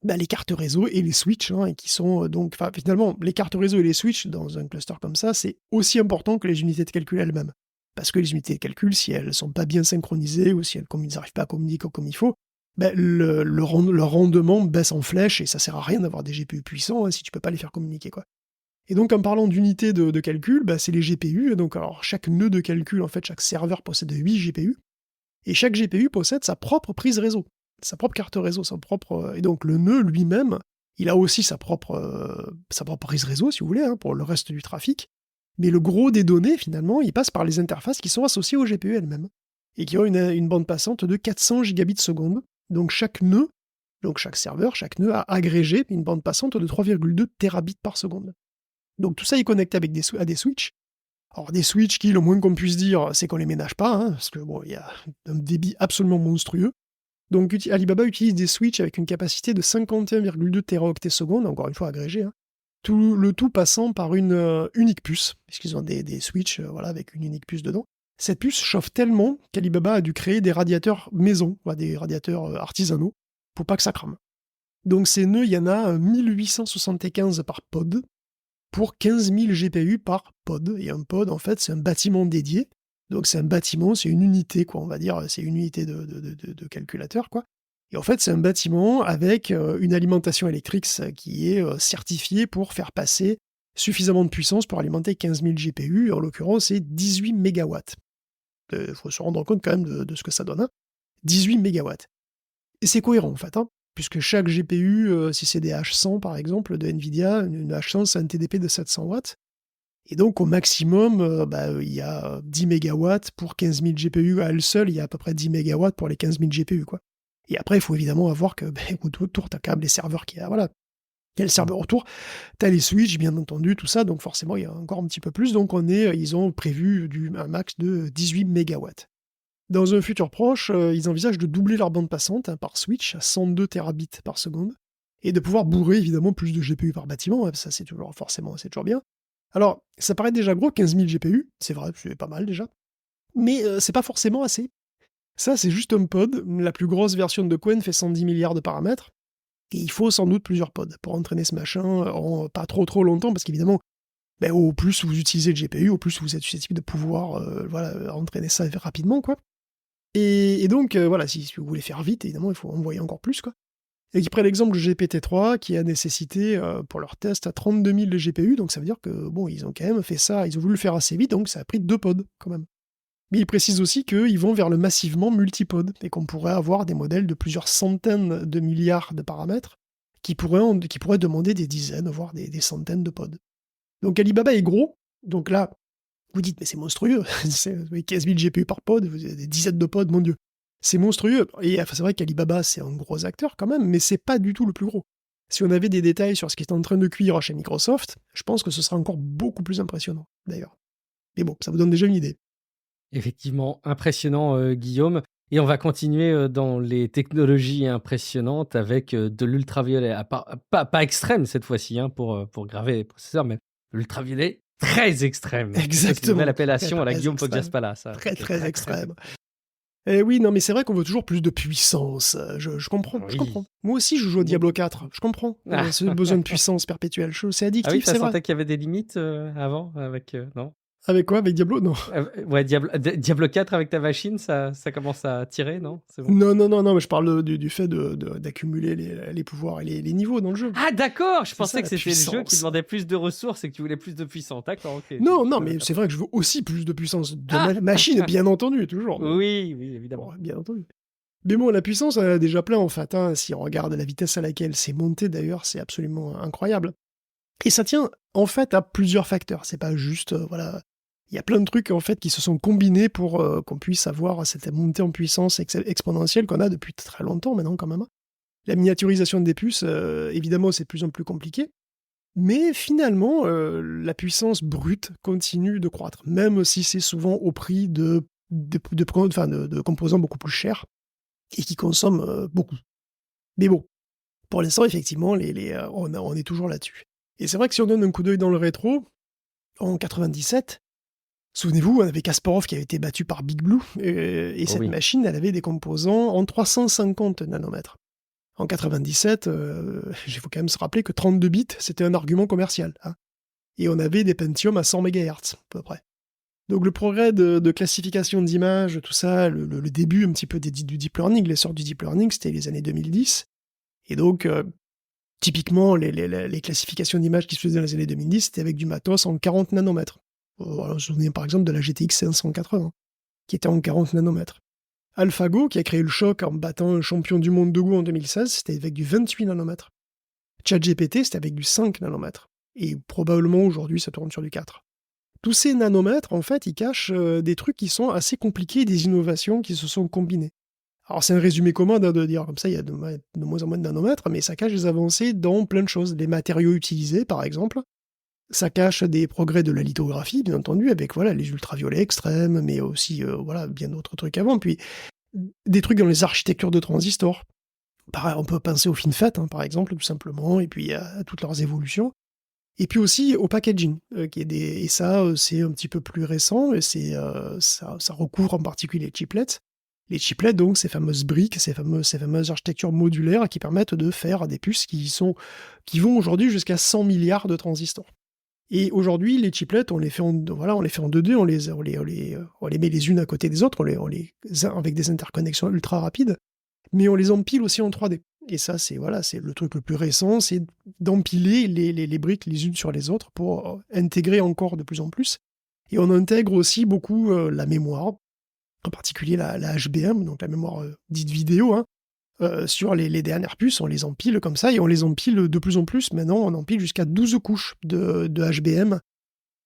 les cartes réseau et les switches, hein, qui sont finalement les cartes réseau et les switches dans un cluster comme ça, c'est aussi important que les unités de calcul elles-mêmes. Parce que les unités de calcul, si elles sont pas bien synchronisées ou si elles n'arrivent pas à communiquer comme il faut, le rendement baisse en flèche et ça sert à rien d'avoir des GPU puissants si tu peux pas les faire communiquer, quoi. Et donc en parlant d'unités de calcul, c'est les GPU. Donc alors chaque nœud de calcul, en fait, chaque serveur possède 8 GPU et chaque GPU possède sa propre prise réseau, sa propre carte réseau, et donc le nœud lui-même, il a aussi sa propre prise réseau, si vous voulez, hein, pour le reste du trafic. Mais le gros des données, finalement, il passe par les interfaces qui sont associées aux GPU elles-mêmes et qui ont une bande passante de 400 gigabits seconde. Donc chaque serveur, chaque nœud a agrégé une bande passante de 3,2 terabits par seconde. Donc tout ça est connecté à des switches. Alors des switches qui, le moins qu'on puisse dire, c'est qu'on les ménage pas, hein, parce que il y a un débit absolument monstrueux. Donc Alibaba utilise des switches avec une capacité de 51,2 teraoctets secondes, encore une fois agrégé, hein. Le tout passant par une unique puce, puisqu'ils ont des switches avec une unique puce dedans. Cette puce chauffe tellement qu'Alibaba a dû créer des radiateurs maison, des radiateurs artisanaux, pour pas que ça crame. Donc ces nœuds, il y en a 1875 par pod, pour 15 000 GPU par pod. Et un pod, en fait, c'est un bâtiment dédié. Donc c'est un bâtiment, c'est une unité, quoi, on va dire, c'est une unité de calculateur, quoi. Et en fait, c'est un bâtiment avec une alimentation électrique qui est certifiée pour faire passer suffisamment de puissance pour alimenter 15 000 GPU. En l'occurrence, c'est 18 mégawatts. Il faut se rendre compte quand même de ce que ça donne, hein. 18 mégawatts. Et c'est cohérent, en fait, hein, puisque chaque GPU, si c'est des H100 par exemple, de NVIDIA, une H100 c'est un TDP de 700 watts. Et donc au maximum, il y a 10 mégawatts pour 15 000 GPU. À elle seule, il y a à peu près 10 mégawatts pour les 15 000 GPU, quoi. Et après, il faut évidemment avoir que, autour, tu as quand même les serveurs qui... Voilà. Il y a le serveur autour, tu as les switches, bien entendu, tout ça, donc forcément, il y a encore un petit peu plus. Donc ils ont prévu un max de 18 mégawatts. Dans un futur proche, ils envisagent de doubler leur bande passante, hein, par switch à 102 terabits par seconde, et de pouvoir bourrer évidemment plus de GPU par bâtiment, hein, ça c'est toujours bien. Alors, ça paraît déjà gros, 15 000 GPU, c'est vrai, c'est pas mal déjà, mais c'est pas forcément assez. Ça, c'est juste un pod, la plus grosse version de Qwen fait 110 milliards de paramètres, et il faut sans doute plusieurs pods pour entraîner ce machin en pas trop longtemps, parce qu'évidemment, au plus vous utilisez le GPU, au plus vous êtes susceptible de pouvoir entraîner ça rapidement, quoi. Et donc, si vous voulez faire vite, évidemment, il faut envoyer encore plus, quoi. Et qui prennent l'exemple du GPT-3, qui a nécessité, pour leur test, à 32 000 de GPU, donc ça veut dire que, ils ont quand même fait ça, ils ont voulu le faire assez vite, donc ça a pris 2 pods, quand même. Mais ils précisent aussi qu'ils vont vers le massivement multipod, et qu'on pourrait avoir des modèles de plusieurs centaines de milliards de paramètres, qui pourraient demander des dizaines, voire des centaines de pods. Donc Alibaba est gros, donc là, vous dites, mais c'est monstrueux, c'est 15 000 GPU par pod, vous avez des dizaines de pods, mon Dieu. C'est monstrueux. Et c'est vrai qu'Alibaba, c'est un gros acteur quand même, mais c'est pas du tout le plus gros. Si on avait des détails sur ce qui est en train de cuire chez Microsoft, je pense que ce serait encore beaucoup plus impressionnant, d'ailleurs. Mais bon, ça vous donne déjà une idée. Effectivement, impressionnant, Guillaume. Et on va continuer dans les technologies impressionnantes avec de l'ultraviolet. Pas extrême cette fois-ci, hein, pour graver les processeurs, mais L'ultraviolet très extrême. Ça, c'est une nouvelle Exactement, très, appellation à la très Guillaume extrême. Poggiaspala, ça. Très, C'est très très, très extrême. Et oui, non, mais c'est vrai qu'on veut toujours plus de puissance. Je comprends, je comprends. oui. Moi aussi, je joue au Bon. Diablo 4. Je comprends Ah. ce besoin de puissance perpétuelle. C'est Ah oui, addictif, tu c'est vrai. sentais qu'il y avait des limites, avant avec, non? Avec quoi? Avec Diablo? Non. Ouais, Diablo 4 avec ta machine, ça commence à tirer, non? C'est bon? Non, mais je parle du fait d'accumuler les pouvoirs et les niveaux dans le jeu. Ah d'accord! Je C'est pensais ça, que la c'était le jeu qui puissance. demandait plus de ressources et que tu voulais plus de puissance. D'accord, OK. Non, mais c'est vrai que je veux aussi plus de puissance de Ah! machine, bien entendu, toujours. Mais Oui, oui, bon, évidemment. bien entendu. Mais bon, la puissance, elle a déjà plein en fait. Hein. Si on regarde la vitesse à laquelle c'est monté, d'ailleurs, c'est absolument incroyable. Et ça tient en fait à plusieurs facteurs. C'est pas juste, voilà. Il y a plein de trucs en fait qui se sont combinés pour qu'on puisse avoir cette montée en puissance exponentielle qu'on a depuis très longtemps maintenant quand même. La miniaturisation des puces, évidemment, c'est de plus en plus compliqué. Mais finalement, la puissance brute continue de croître, même si c'est souvent au prix de composants beaucoup plus chers et qui consomment beaucoup. Mais bon, pour l'instant, effectivement, on est toujours là-dessus. Et c'est vrai que si on donne un coup d'œil dans le rétro, en 97, souvenez-vous, on avait Kasparov qui avait été battu par Big Blue, et Oh cette oui. machine, elle avait des composants en 350 nanomètres. En 97, il faut quand même se rappeler que 32 bits, c'était un argument commercial. Hein. Et on avait des Pentium à 100 MHz, à peu près. Donc le progrès de classification d'images, tout ça, le début un petit peu du deep learning, l'essor du deep learning, c'était les années 2010. Et donc, typiquement, les classifications d'images qui se faisaient dans les années 2010, c'était avec du matos en 40 nanomètres. Alors, je me souviens par exemple de la GTX 580, qui était en 40 nanomètres. AlphaGo, qui a créé le choc en battant un champion du monde de Go en 2016, c'était avec du 28 nanomètres. ChatGPT, c'était avec du 5 nanomètres. Et probablement aujourd'hui, ça tourne sur du 4. Tous ces nanomètres, en fait, ils cachent des trucs qui sont assez compliqués, des innovations qui se sont combinées. Alors c'est un résumé commode de dire comme ça, il y a de moins en moins de nanomètres, mais ça cache des avancées dans plein de choses. Les matériaux utilisés, par exemple. Ça cache des progrès de la lithographie, bien entendu, avec voilà, les ultraviolets extrêmes, mais aussi voilà, bien d'autres trucs avant. Puis des trucs dans les architectures de transistors. Pareil, on peut penser au FinFET, hein, par exemple, tout simplement, et puis à toutes leurs évolutions. Et puis aussi au packaging, et ça, c'est un petit peu plus récent, et ça recouvre en particulier les chiplets. Les chiplets, donc, ces fameuses briques, ces fameuses architectures modulaires qui permettent de faire des puces qui vont aujourd'hui jusqu'à 100 milliards de transistors. Et aujourd'hui, les chiplets, on les fait en 2D, on les met les unes à côté des autres, avec des interconnexions ultra rapides, mais on les empile aussi en 3D. Et ça, c'est le truc le plus récent, c'est d'empiler les briques les unes sur les autres pour intégrer encore de plus en plus. Et on intègre aussi beaucoup la mémoire, en particulier la HBM, donc la mémoire dite vidéo, hein, sur les dernières puces, on les empile comme ça, et on les empile de plus en plus. Maintenant, on empile jusqu'à 12 couches de HBM,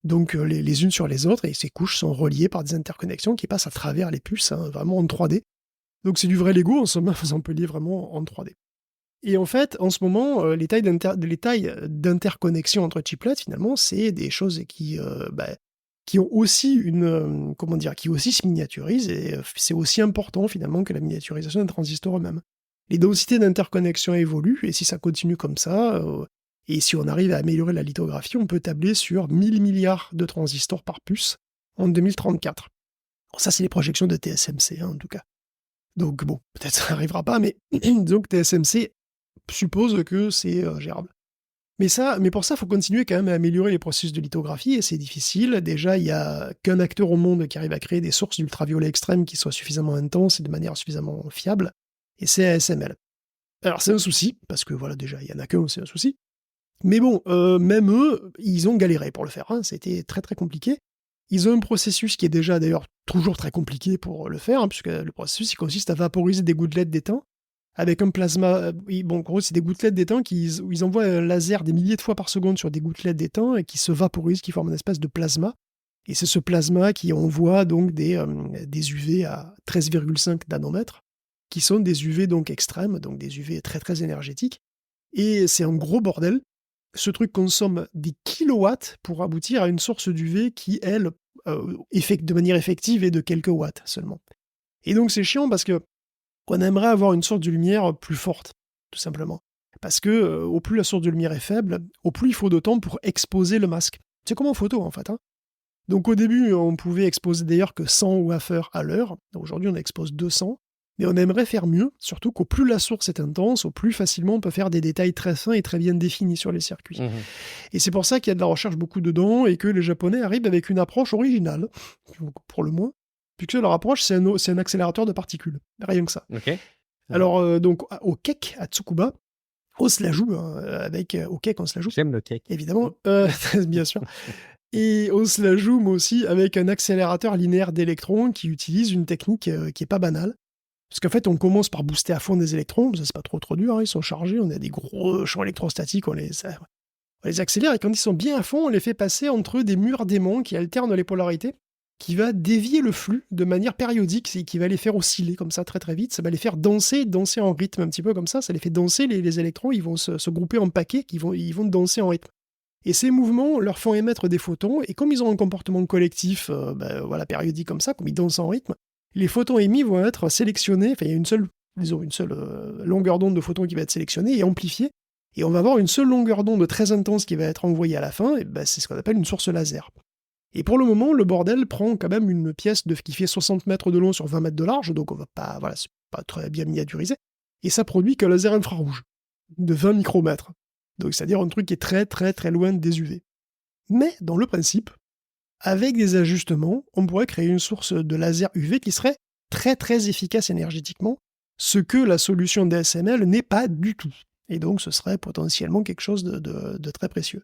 donc les unes sur les autres, et ces couches sont reliées par des interconnexions qui passent à travers les puces, hein, vraiment en 3D. Donc c'est du vrai Lego, en somme, vous empilez vraiment en 3D. Et en fait, en ce moment, les tailles d'interconnexion entre chiplets, finalement, c'est des choses qui ont aussi qui aussi se miniaturisent, et c'est aussi important finalement que la miniaturisation des transistors eux-mêmes. Les densités d'interconnexion évoluent, et si ça continue comme ça, et si on arrive à améliorer la lithographie, on peut tabler sur 1000 milliards de transistors par puce en 2034. Alors ça, c'est les projections de TSMC, hein, en tout cas. Donc bon, peut-être ça n'arrivera pas, mais disons que TSMC suppose que c'est gérable. Mais pour ça, il faut continuer quand même à améliorer les processus de lithographie, et c'est difficile. Déjà, il n'y a qu'un acteur au monde qui arrive à créer des sources d'ultraviolets extrêmes qui soient suffisamment intenses et de manière suffisamment fiable, et c'est ASML. Alors c'est un souci, parce que voilà, déjà, il n'y en a qu'un, c'est un souci. Mais bon, même eux, ils ont galéré pour le faire, hein. C'était très très compliqué. Ils ont un processus qui est déjà d'ailleurs toujours très compliqué pour le faire, hein, puisque le processus il consiste à vaporiser des gouttelettes d'étain avec un plasma. En gros, c'est des gouttelettes d'étain où ils envoient un laser des milliers de fois par seconde sur des gouttelettes d'étain et qui se vaporisent, qui forment une espèce de plasma. Et c'est ce plasma qui envoie donc des UV à 13,5 nanomètres, qui sont des UV donc extrêmes, donc des UV très très énergétiques. Et c'est un gros bordel. Ce truc consomme des kilowatts pour aboutir à une source d'UV qui, elle, de manière effective, est de quelques watts seulement. Et donc c'est chiant parce que on aimerait avoir une source de lumière plus forte, tout simplement. Parce que au plus la source de lumière est faible, au plus il faut de temps pour exposer le masque. C'est comme en photo, en fait. Hein. Donc au début, on pouvait exposer d'ailleurs que 100 wafers à l'heure. Aujourd'hui, on expose 200. Mais on aimerait faire mieux, surtout qu'au plus la source est intense, au plus facilement on peut faire des détails très fins et très bien définis sur les circuits. Mhm. Et c'est pour ça qu'il y a de la recherche beaucoup dedans et que les Japonais arrivent avec une approche originale, pour le moins, puisque leur approche, c'est un accélérateur de particules. Rien que ça. Ok. Alors, donc, au Keck, à Tsukuba, on se la joue, hein, au Keck, on se la joue. J'aime le cake. Évidemment, bien sûr. Et on se la joue, moi aussi, avec un accélérateur linéaire d'électrons qui utilise une technique qui est pas banale. Parce qu'en fait, on commence par booster à fond des électrons, ça c'est pas trop dur, hein, ils sont chargés, on a des gros champs électrostatiques, on les accélère, et quand ils sont bien à fond, on les fait passer entre des murs d'aimants qui alternent les polarités, qui va dévier le flux de manière périodique, qui va les faire osciller comme ça très très vite, ça va les faire danser en rythme un petit peu comme ça les fait danser, les électrons, ils vont se grouper en paquets, ils vont danser en rythme. Et ces mouvements leur font émettre des photons, et comme ils ont un comportement collectif périodique comme ça, comme ils dansent en rythme, les photons émis vont être sélectionnés, enfin il y a une seule longueur d'onde de photons qui va être sélectionnée et amplifiée, et on va avoir une seule longueur d'onde très intense qui va être envoyée à la fin, et c'est ce qu'on appelle une source laser. Et pour le moment, le bordel prend quand même une pièce qui fait 60 mètres de long sur 20 mètres de large, donc c'est pas très bien miniaturisé, et ça produit qu'un laser infrarouge, de 20 micromètres. Donc c'est-à-dire un truc qui est très très très loin des UV. Mais dans le principe, avec des ajustements, on pourrait créer une source de laser UV qui serait très très efficace énergétiquement, ce que la solution DSML n'est pas du tout. Et donc ce serait potentiellement quelque chose de très précieux.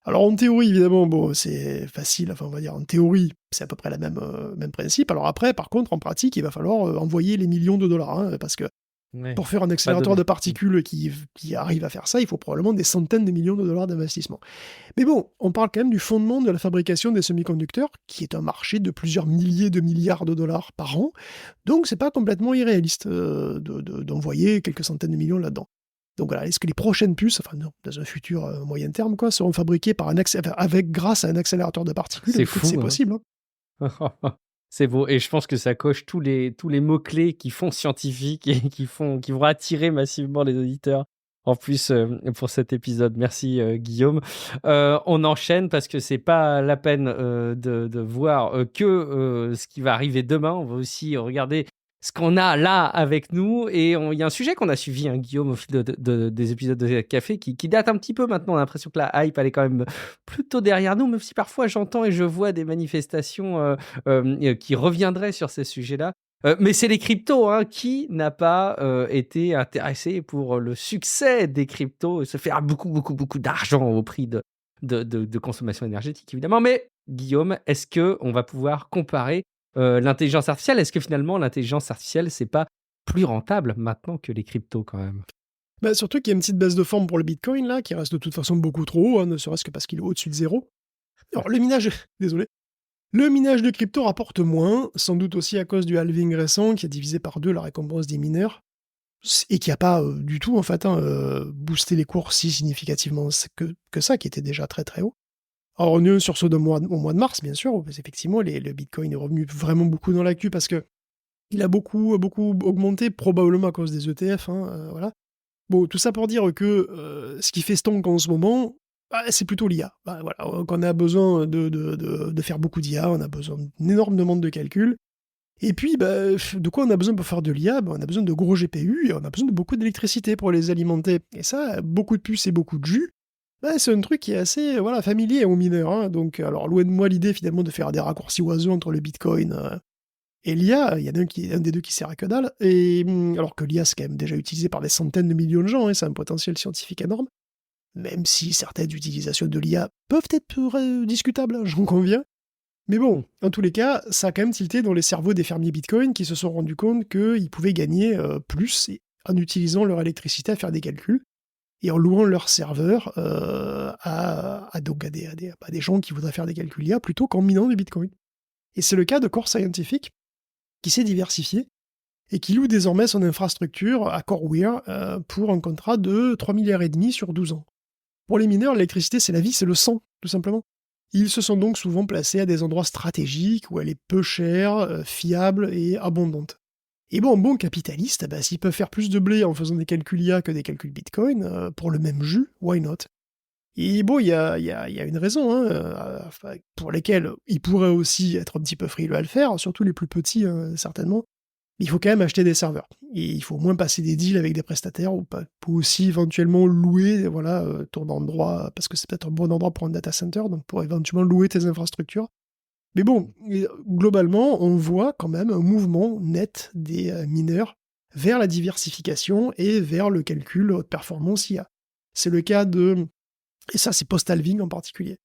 Alors en théorie, évidemment, c'est facile, on va dire en théorie, c'est à peu près le même principe. Alors après, par contre, en pratique, il va falloir envoyer les millions de dollars, hein, parce que pour faire un accélérateur de particules qui arrive à faire ça, il faut probablement des centaines de millions de dollars d'investissement. Mais bon, on parle quand même du fondement de la fabrication des semi-conducteurs, qui est un marché de plusieurs milliers de milliards de dollars par an, donc c'est pas complètement irréaliste d'envoyer quelques centaines de millions là-dedans. Donc voilà, est-ce que les prochaines puces, dans un futur moyen terme, seront fabriquées grâce à un accélérateur de particules? C'est fou, c'est possible. Hein. C'est beau, et je pense que ça coche tous les mots-clés qui font scientifique et qui vont attirer massivement les auditeurs. En plus, pour cet épisode. Merci, Guillaume. On enchaîne parce que c'est pas la peine de voir que ce qui va arriver demain. On va aussi regarder ce qu'on a là avec nous. Et il y a un sujet qu'on a suivi, hein, Guillaume, au fil des épisodes de Café, qui date un petit peu maintenant. On a l'impression que la hype, elle est quand même plutôt derrière nous, même si parfois j'entends et je vois des manifestations qui reviendraient sur ces sujets-là. Mais c'est les cryptos, hein, qui n'a pas été intéressé pour le succès des cryptos et se faire beaucoup d'argent au prix de consommation énergétique, évidemment. Mais Guillaume, est-ce qu'on va pouvoir comparer l'intelligence artificielle? Est-ce que finalement l'intelligence artificielle, c'est pas plus rentable maintenant que les cryptos quand même? Surtout qu'il y a une petite baisse de forme pour le Bitcoin, là, qui reste de toute façon beaucoup trop haut, hein, ne serait-ce que parce qu'il est au-dessus de zéro. Alors, le minage de crypto rapporte moins, sans doute aussi à cause du halving récent, qui a divisé par 2 la récompense des mineurs, et qui n'a pas du tout, en fait, boosté les cours si significativement que ça, qui était déjà très très haut. Alors, on a eu un sursaut au mois de mars, bien sûr, parce qu'effectivement, le Bitcoin est revenu vraiment beaucoup dans l'actu, parce que il a beaucoup augmenté, probablement à cause des ETF, voilà. Bon, tout ça pour dire que ce qui fait stonk en ce moment, c'est plutôt l'IA. Voilà, donc on a besoin de faire beaucoup d'IA, on a besoin d'une énorme demande de calcul. Et puis, de quoi on a besoin pour faire de l'IA? On a besoin de gros GPU et on a besoin de beaucoup d'électricité pour les alimenter. Et ça, beaucoup de puces et beaucoup de jus, c'est un truc qui est assez familier aux mineurs. Hein. Donc, alors, loin de moi l'idée finalement de faire des raccourcis oiseaux entre le Bitcoin et l'IA, il y en a un des deux qui sert à que dalle, et alors que l'IA c'est quand même déjà utilisé par des centaines de millions de gens, hein, c'est un potentiel scientifique énorme, même si certaines utilisations de l'IA peuvent être discutables, hein, j'en conviens. Mais bon, en tous les cas, ça a quand même tilté dans les cerveaux des fermiers Bitcoin qui se sont rendus compte qu'ils pouvaient gagner plus en utilisant leur électricité à faire des calculs, et en louant leur serveur à des gens qui voudraient faire des calculs IA plutôt qu'en minant du Bitcoin. Et c'est le cas de Core Scientific, qui s'est diversifié et qui loue désormais son infrastructure à CoreWeave pour un contrat de 3,5 milliards sur 12 ans. Pour les mineurs, l'électricité, c'est la vie, c'est le sang, tout simplement. Ils se sont donc souvent placés à des endroits stratégiques où elle est peu chère, fiable et abondante. Et bon, un bon capitaliste, s'il peut faire plus de blé en faisant des calculs IA que des calculs Bitcoin, pour le même jus, why not? Et bon, il y a une raison, hein, enfin, pour lesquelles ils pourraient aussi être un petit peu frileux à le faire, surtout les plus petits, certainement. Il faut quand même acheter des serveurs. Et il faut au moins passer des deals avec des prestataires ou pas, pour aussi éventuellement louer, voilà, ton endroit, parce que c'est peut-être un bon endroit pour un data center, donc pour éventuellement louer tes infrastructures. Mais bon, globalement, on voit quand même un mouvement net des mineurs vers la diversification et vers le calcul haute performance IA. C'est le cas de, et ça c'est post-halving en particulier.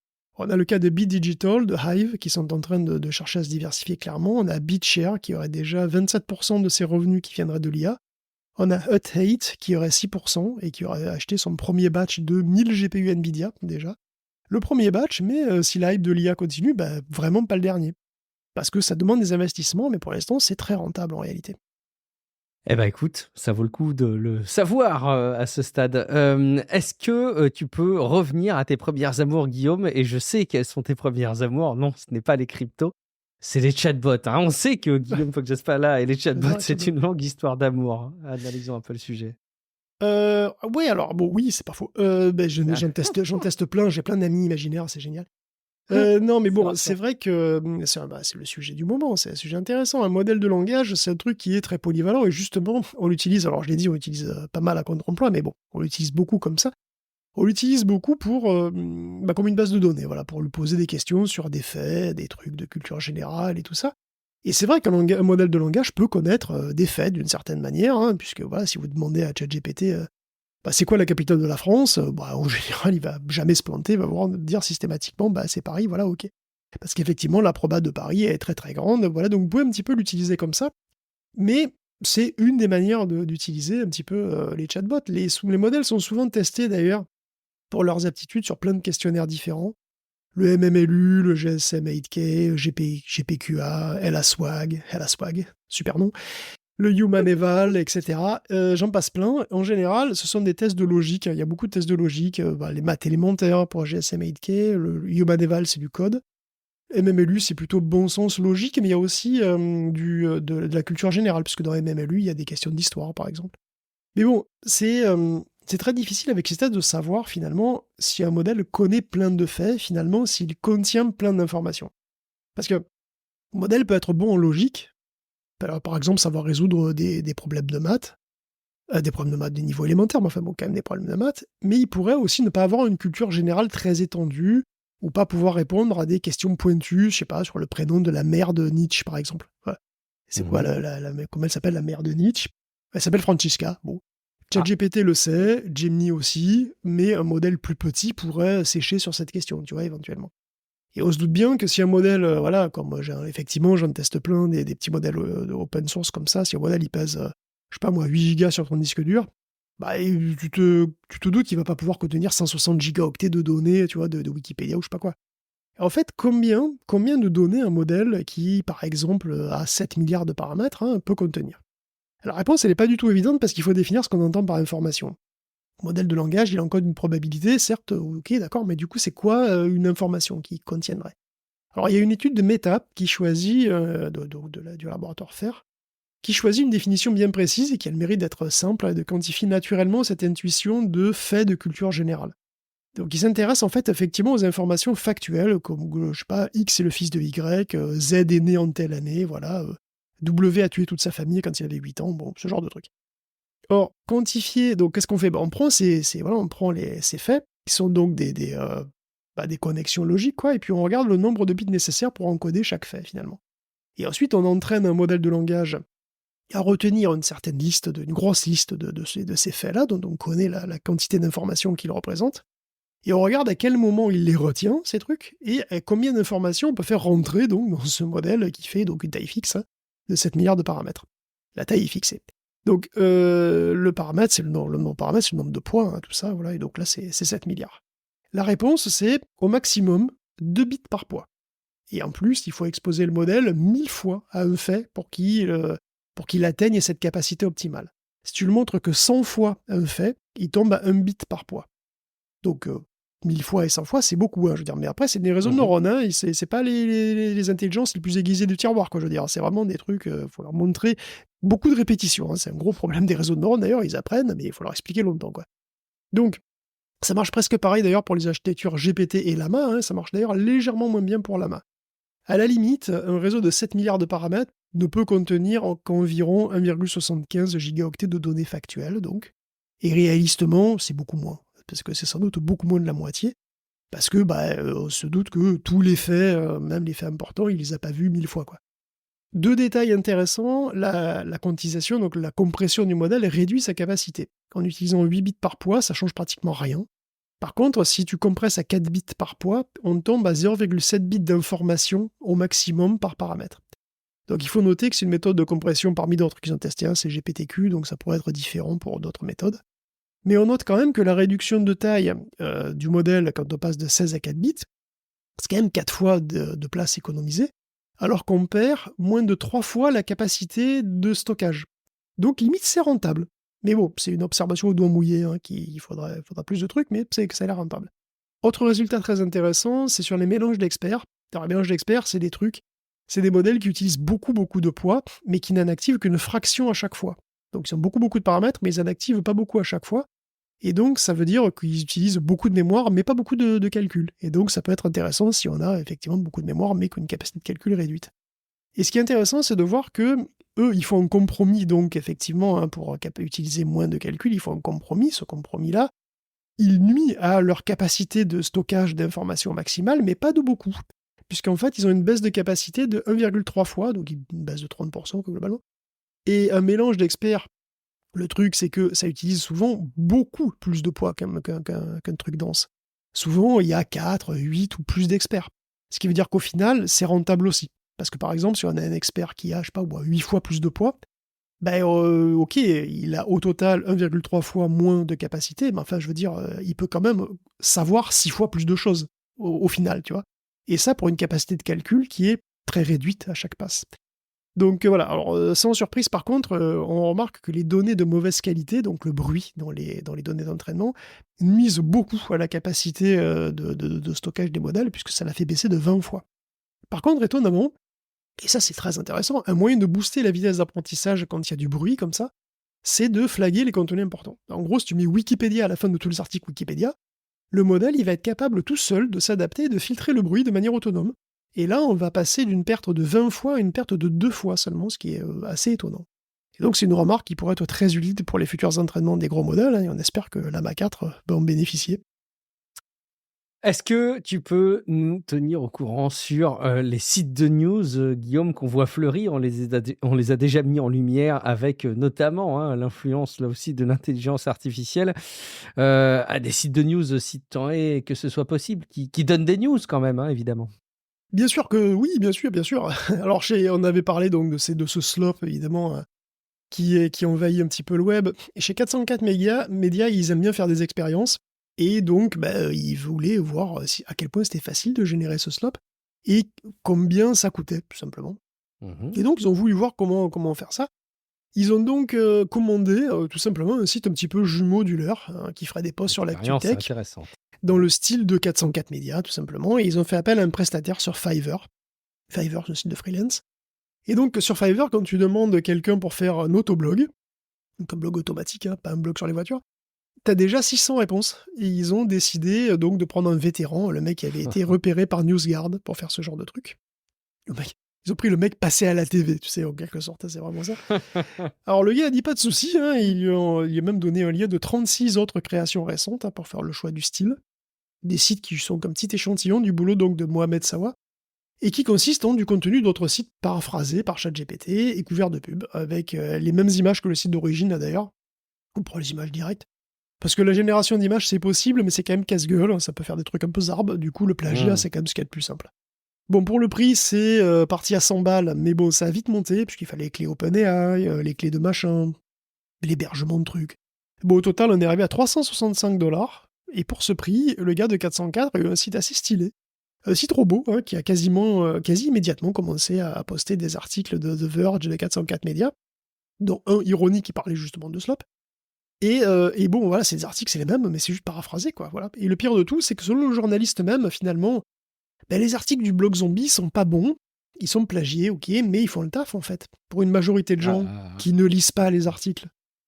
On a le cas de Bit Digital, de Hive, qui sont en train de chercher à se diversifier clairement. On a BitShare, qui aurait déjà 27% de ses revenus qui viendraient de l'IA. On a Hut 8, qui aurait 6% et qui aurait acheté son premier batch de 1000 GPU Nvidia, déjà. Le premier batch, mais si la hype de l'IA continue, bah, vraiment pas le dernier. Parce que ça demande des investissements, mais pour l'instant, c'est très rentable en réalité. Eh ben écoute, ça vaut le coup de le savoir à ce stade. Est-ce que tu peux revenir à tes premières amours, Guillaume? Et je sais quelles sont tes premières amours. Non, ce n'est pas les cryptos, c'est les chatbots, hein. On sait que Guillaume Fox-Pas-là et les chatbots, J'adore les c'est chatbots. une longue histoire d'amour, hein. Analysons un peu le sujet. Ouais, alors, bon, oui, c'est pas faux. Ben, Ah, j'en teste plein, j'ai plein d'amis imaginaires, c'est génial. Non, mais c'est bon, c'est rassurant. vrai que c'est le sujet du moment, c'est un sujet intéressant. Un modèle de langage, c'est un truc qui est très polyvalent et justement, on l'utilise, alors je l'ai dit, on l'utilise pas mal à contre-emploi, mais bon, on l'utilise beaucoup comme ça. On l'utilise beaucoup pour, comme une base de données, voilà, pour lui poser des questions sur des faits, des trucs de culture générale et tout ça. Et c'est vrai un modèle de langage peut connaître des faits d'une certaine manière, hein, puisque voilà, si vous demandez à ChatGPT c'est quoi la capitale de la France, en général, il va jamais se planter, il va vous dire systématiquement c'est Paris, voilà, ok. Parce qu'effectivement, la proba de Paris est très très grande, voilà, donc vous pouvez un petit peu l'utiliser comme ça. Mais c'est une des manières d'utiliser un petit peu les chatbots. Les modèles sont souvent testés d'ailleurs pour leurs aptitudes sur plein de questionnaires différents. Le MMLU, le GSM8K, GPQA, LASWAG, super nom, le Human Eval, etc. J'en passe plein. En général, ce sont des tests de logique. Il y a beaucoup de tests de logique. Les maths élémentaires pour GSM8K, le Human Eval, c'est du code. MMLU, c'est plutôt bon sens logique, mais il y a aussi de la culture générale, puisque dans MMLU, il y a des questions d'histoire, par exemple. Mais bon, c'est très difficile avec ces tests de savoir finalement si un modèle connaît plein de faits, finalement, s'il contient plein d'informations. Parce que un modèle peut être bon en logique, alors, par exemple, savoir résoudre des problèmes de maths, des problèmes de maths des niveaux élémentaires, mais enfin bon, quand même des problèmes de maths, mais il pourrait aussi ne pas avoir une culture générale très étendue, ou pas pouvoir répondre à des questions pointues, je sais pas, sur le prénom de la mère de Nietzsche, par exemple. Voilà. C'est quoi, Mhm. comment elle s'appelle, la mère de Nietzsche? Elle s'appelle Francisca, bon. Ah, ChatGPT le sait, Gemini aussi, mais un modèle plus petit pourrait sécher sur cette question, tu vois, éventuellement. Et on se doute bien que si un modèle, voilà, comme effectivement, j'en teste plein, des petits modèles de open source comme ça, si un modèle il pèse, je sais pas moi, 8 gigas sur ton disque dur, et tu te doutes qu'il va pas pouvoir contenir 160 gigaoctets de données, tu vois, de Wikipédia ou je sais pas quoi. En fait, combien de données un modèle qui, par exemple, a 7 milliards de paramètres, hein, peut contenir? La réponse, elle n'est pas du tout évidente parce qu'il faut définir ce qu'on entend par information. Le modèle de langage, il encode une probabilité, certes, ok, d'accord, mais du coup, c'est quoi une information qui contiendrait? Alors, il y a une étude de Meta qui choisit, du laboratoire FAIR, qui choisit une définition bien précise et qui a le mérite d'être simple et de quantifier naturellement cette intuition de fait de culture générale. Donc, il s'intéresse en fait effectivement aux informations factuelles, comme, je sais pas, X est le fils de Y, Z est né en telle année, voilà, W a tué toute sa famille quand il avait 8 ans, bon, ce genre de truc. Or, quantifier, donc qu'est-ce qu'on fait? On prend voilà, on prend ces faits, qui sont donc des connexions logiques, quoi, et puis on regarde le nombre de bits nécessaires pour encoder chaque fait, finalement. Et ensuite, on entraîne un modèle de langage à retenir une certaine liste, une grosse liste de ces faits-là, dont on connaît la quantité d'informations qu'ils représentent, et on regarde à quel moment il les retient, ces trucs, et combien d'informations on peut faire rentrer donc, dans ce modèle qui fait donc une taille fixe, hein, de 7 milliards de paramètres. La taille est fixée. Donc, le paramètre, c'est le nombre de paramètres, c'est le nombre de points, hein, tout ça, voilà, et donc là, c'est 7 milliards. La réponse, c'est au maximum 2 bits par poids. Et en plus, il faut exposer le modèle 1000 fois à un fait pour qu'il atteigne cette capacité optimale. Si tu le montres que 100 fois à un fait, il tombe à 1 bit par poids. Donc, 1000 fois et 100 fois, c'est beaucoup, hein, je veux dire. Mais après, c'est des réseaux de mhm. neurones, hein, et c'est pas les intelligences les plus aiguisées du tiroir, quoi, je veux dire. C'est vraiment des trucs, faut leur montrer beaucoup de répétitions, hein. C'est un gros problème des réseaux de neurones, d'ailleurs, ils apprennent, mais il faut leur expliquer longtemps, quoi. Donc, Ça marche presque pareil d'ailleurs pour les architectures GPT et Llama, hein, ça marche d'ailleurs légèrement moins bien pour Llama. À la limite, un réseau de 7 milliards de paramètres ne peut contenir qu'environ 1,75 gigaoctets de données factuelles, donc. Et réalistement, c'est beaucoup moins, parce que c'est sans doute beaucoup moins de la moitié, parce que on se doute que tous les faits, même les faits importants, il les a pas vus 1000 fois, quoi. Deux détails intéressants, la quantisation, donc la compression du modèle, réduit sa capacité. En utilisant 8 bits par poids, ça change pratiquement rien. Par contre, si tu compresses à 4 bits par poids, on tombe à 0,7 bits d'information au maximum par paramètre. Donc il faut noter que c'est une méthode de compression parmi d'autres qu'ils ont testé, hein, c'est GPTQ, donc ça pourrait être différent pour d'autres méthodes. Mais on note quand même que la réduction de taille du modèle quand on passe de 16 à 4 bits, c'est quand même 4 fois de place économisée, alors qu'on perd moins de 3 fois la capacité de stockage. Donc limite c'est rentable. Mais bon, c'est une observation au doigt mouillé, hein, il faudra plus de trucs, mais c'est que ça a l'air rentable. Autre résultat très intéressant, c'est sur les mélanges d'experts. Alors les mélanges d'experts, c'est des modèles qui utilisent beaucoup de poids, mais qui n'en activent qu'une fraction à chaque fois. Donc ils ont beaucoup de paramètres, mais ils n'en activent pas beaucoup à chaque fois. Et donc ça veut dire qu'ils utilisent beaucoup de mémoire, mais pas beaucoup de calcul. Et donc ça peut être intéressant si on a effectivement beaucoup de mémoire, mais qu'une capacité de calcul réduite. Et ce qui est intéressant, c'est de voir que eux, ils font un compromis, donc effectivement, hein, pour utiliser moins de calcul, ils font un compromis. Ce compromis-là, il nuit à leur capacité de stockage d'informations maximale, mais pas de beaucoup. Puisqu'en fait, ils ont une baisse de capacité de 1,3 fois, donc une baisse de 30% globalement. Et un mélange d'experts, le truc, c'est que ça utilise souvent beaucoup plus de poids qu'un truc dense. Souvent, il y a 4, 8 ou plus d'experts. Ce qui veut dire qu'au final, c'est rentable aussi. Parce que par exemple, si on a un expert qui a, 8 fois plus de poids, ok, il a au total 1,3 fois moins de capacité, mais enfin, je veux dire, il peut quand même savoir 6 fois plus de choses au final, tu vois. Et ça pour une capacité de calcul qui est très réduite à chaque passe. Donc voilà, alors sans surprise par contre, on remarque que les données de mauvaise qualité, donc le bruit dans les données d'entraînement, nuisent beaucoup à la capacité de stockage des modèles, puisque ça l'a fait baisser de 20 fois. Par contre, étonnamment, et ça c'est très intéressant, un moyen de booster la vitesse d'apprentissage quand il y a du bruit comme ça, c'est de flaguer les contenus importants. En gros, si tu mets Wikipédia à la fin de tous les articles Wikipédia, le modèle il va être capable tout seul de s'adapter et de filtrer le bruit de manière autonome. Et là, on va passer d'une perte de 20 fois à une perte de 2 fois seulement, ce qui est assez étonnant. Et donc c'est une remarque qui pourrait être très utile pour les futurs entraînements des gros modèles, hein, et on espère que Llama 4 va en bénéficier. Est-ce que tu peux nous tenir au courant sur les sites de news, Guillaume, qu'on voit fleurir? On les a déjà mis en lumière avec notamment l'influence là aussi de l'intelligence artificielle, à des sites de news aussi tant est que ce soit possible, qui donnent des news quand même, hein, évidemment. Bien sûr que oui, bien sûr, bien sûr. Alors on avait parlé donc de ce slop évidemment qui envahit un petit peu le web. Et chez 404 Médias, ils aiment bien faire des expériences. Et donc, ils voulaient voir à quel point c'était facile de générer ce slop et combien ça coûtait, tout simplement. Et donc, ils ont voulu voir comment faire ça. Ils ont donc commandé tout simplement un site un petit peu jumeau du leur, hein, qui ferait des posts sur l'actu-tech, intéressante. dans le style de 404 Médias, tout simplement. Et ils ont fait appel à un prestataire sur Fiverr. Fiverr, c'est un site de freelance. Et donc, sur Fiverr, quand tu demandes quelqu'un pour faire un autoblog, donc un blog automatique, hein, pas un blog sur les voitures, t'as déjà 600 réponses. Et ils ont décidé donc de prendre un vétéran, le mec qui avait été repéré par NewsGuard pour faire ce genre de truc. Ils ont pris le mec passé à la TV, tu sais, en quelque sorte, c'est vraiment ça. Alors le gars a dit pas de souci, hein, il lui a même donné un lien de 36 autres créations récentes, hein, pour faire le choix du style. Des sites qui sont comme petit échantillon du boulot donc de Mohamed Sawa, et qui consistent en du contenu d'autres sites paraphrasés par ChatGPT et couverts de pubs, avec les mêmes images que le site d'origine d'ailleurs, ou pour les images directes. Parce que la génération d'images, c'est possible, mais c'est quand même casse-gueule, ça peut faire des trucs un peu zarbes, du coup le plagiat, c'est quand même ce qu'il y a de plus simple. Bon, pour le prix, c'est parti à 100 balles, mais bon, ça a vite monté, puisqu'il fallait les clés OpenAI, les clés de machin, l'hébergement de trucs. Bon, au total, on est arrivé à 365$, et pour ce prix, le gars de 404 a eu un site assez stylé. Un site robot, hein, qui a quasi immédiatement commencé à poster des articles de The Verge et de 404 Médias, dont un ironique qui parlait justement de Slop. Et bon, voilà, ces articles, c'est les mêmes, mais c'est juste paraphrasé, quoi, voilà. Et le pire de tout, c'est que selon le journaliste même, finalement, les articles du blog Zombie sont pas bons, ils sont plagiés, ok, mais ils font le taf, en fait, pour une majorité de gens qui ne lisent pas les articles.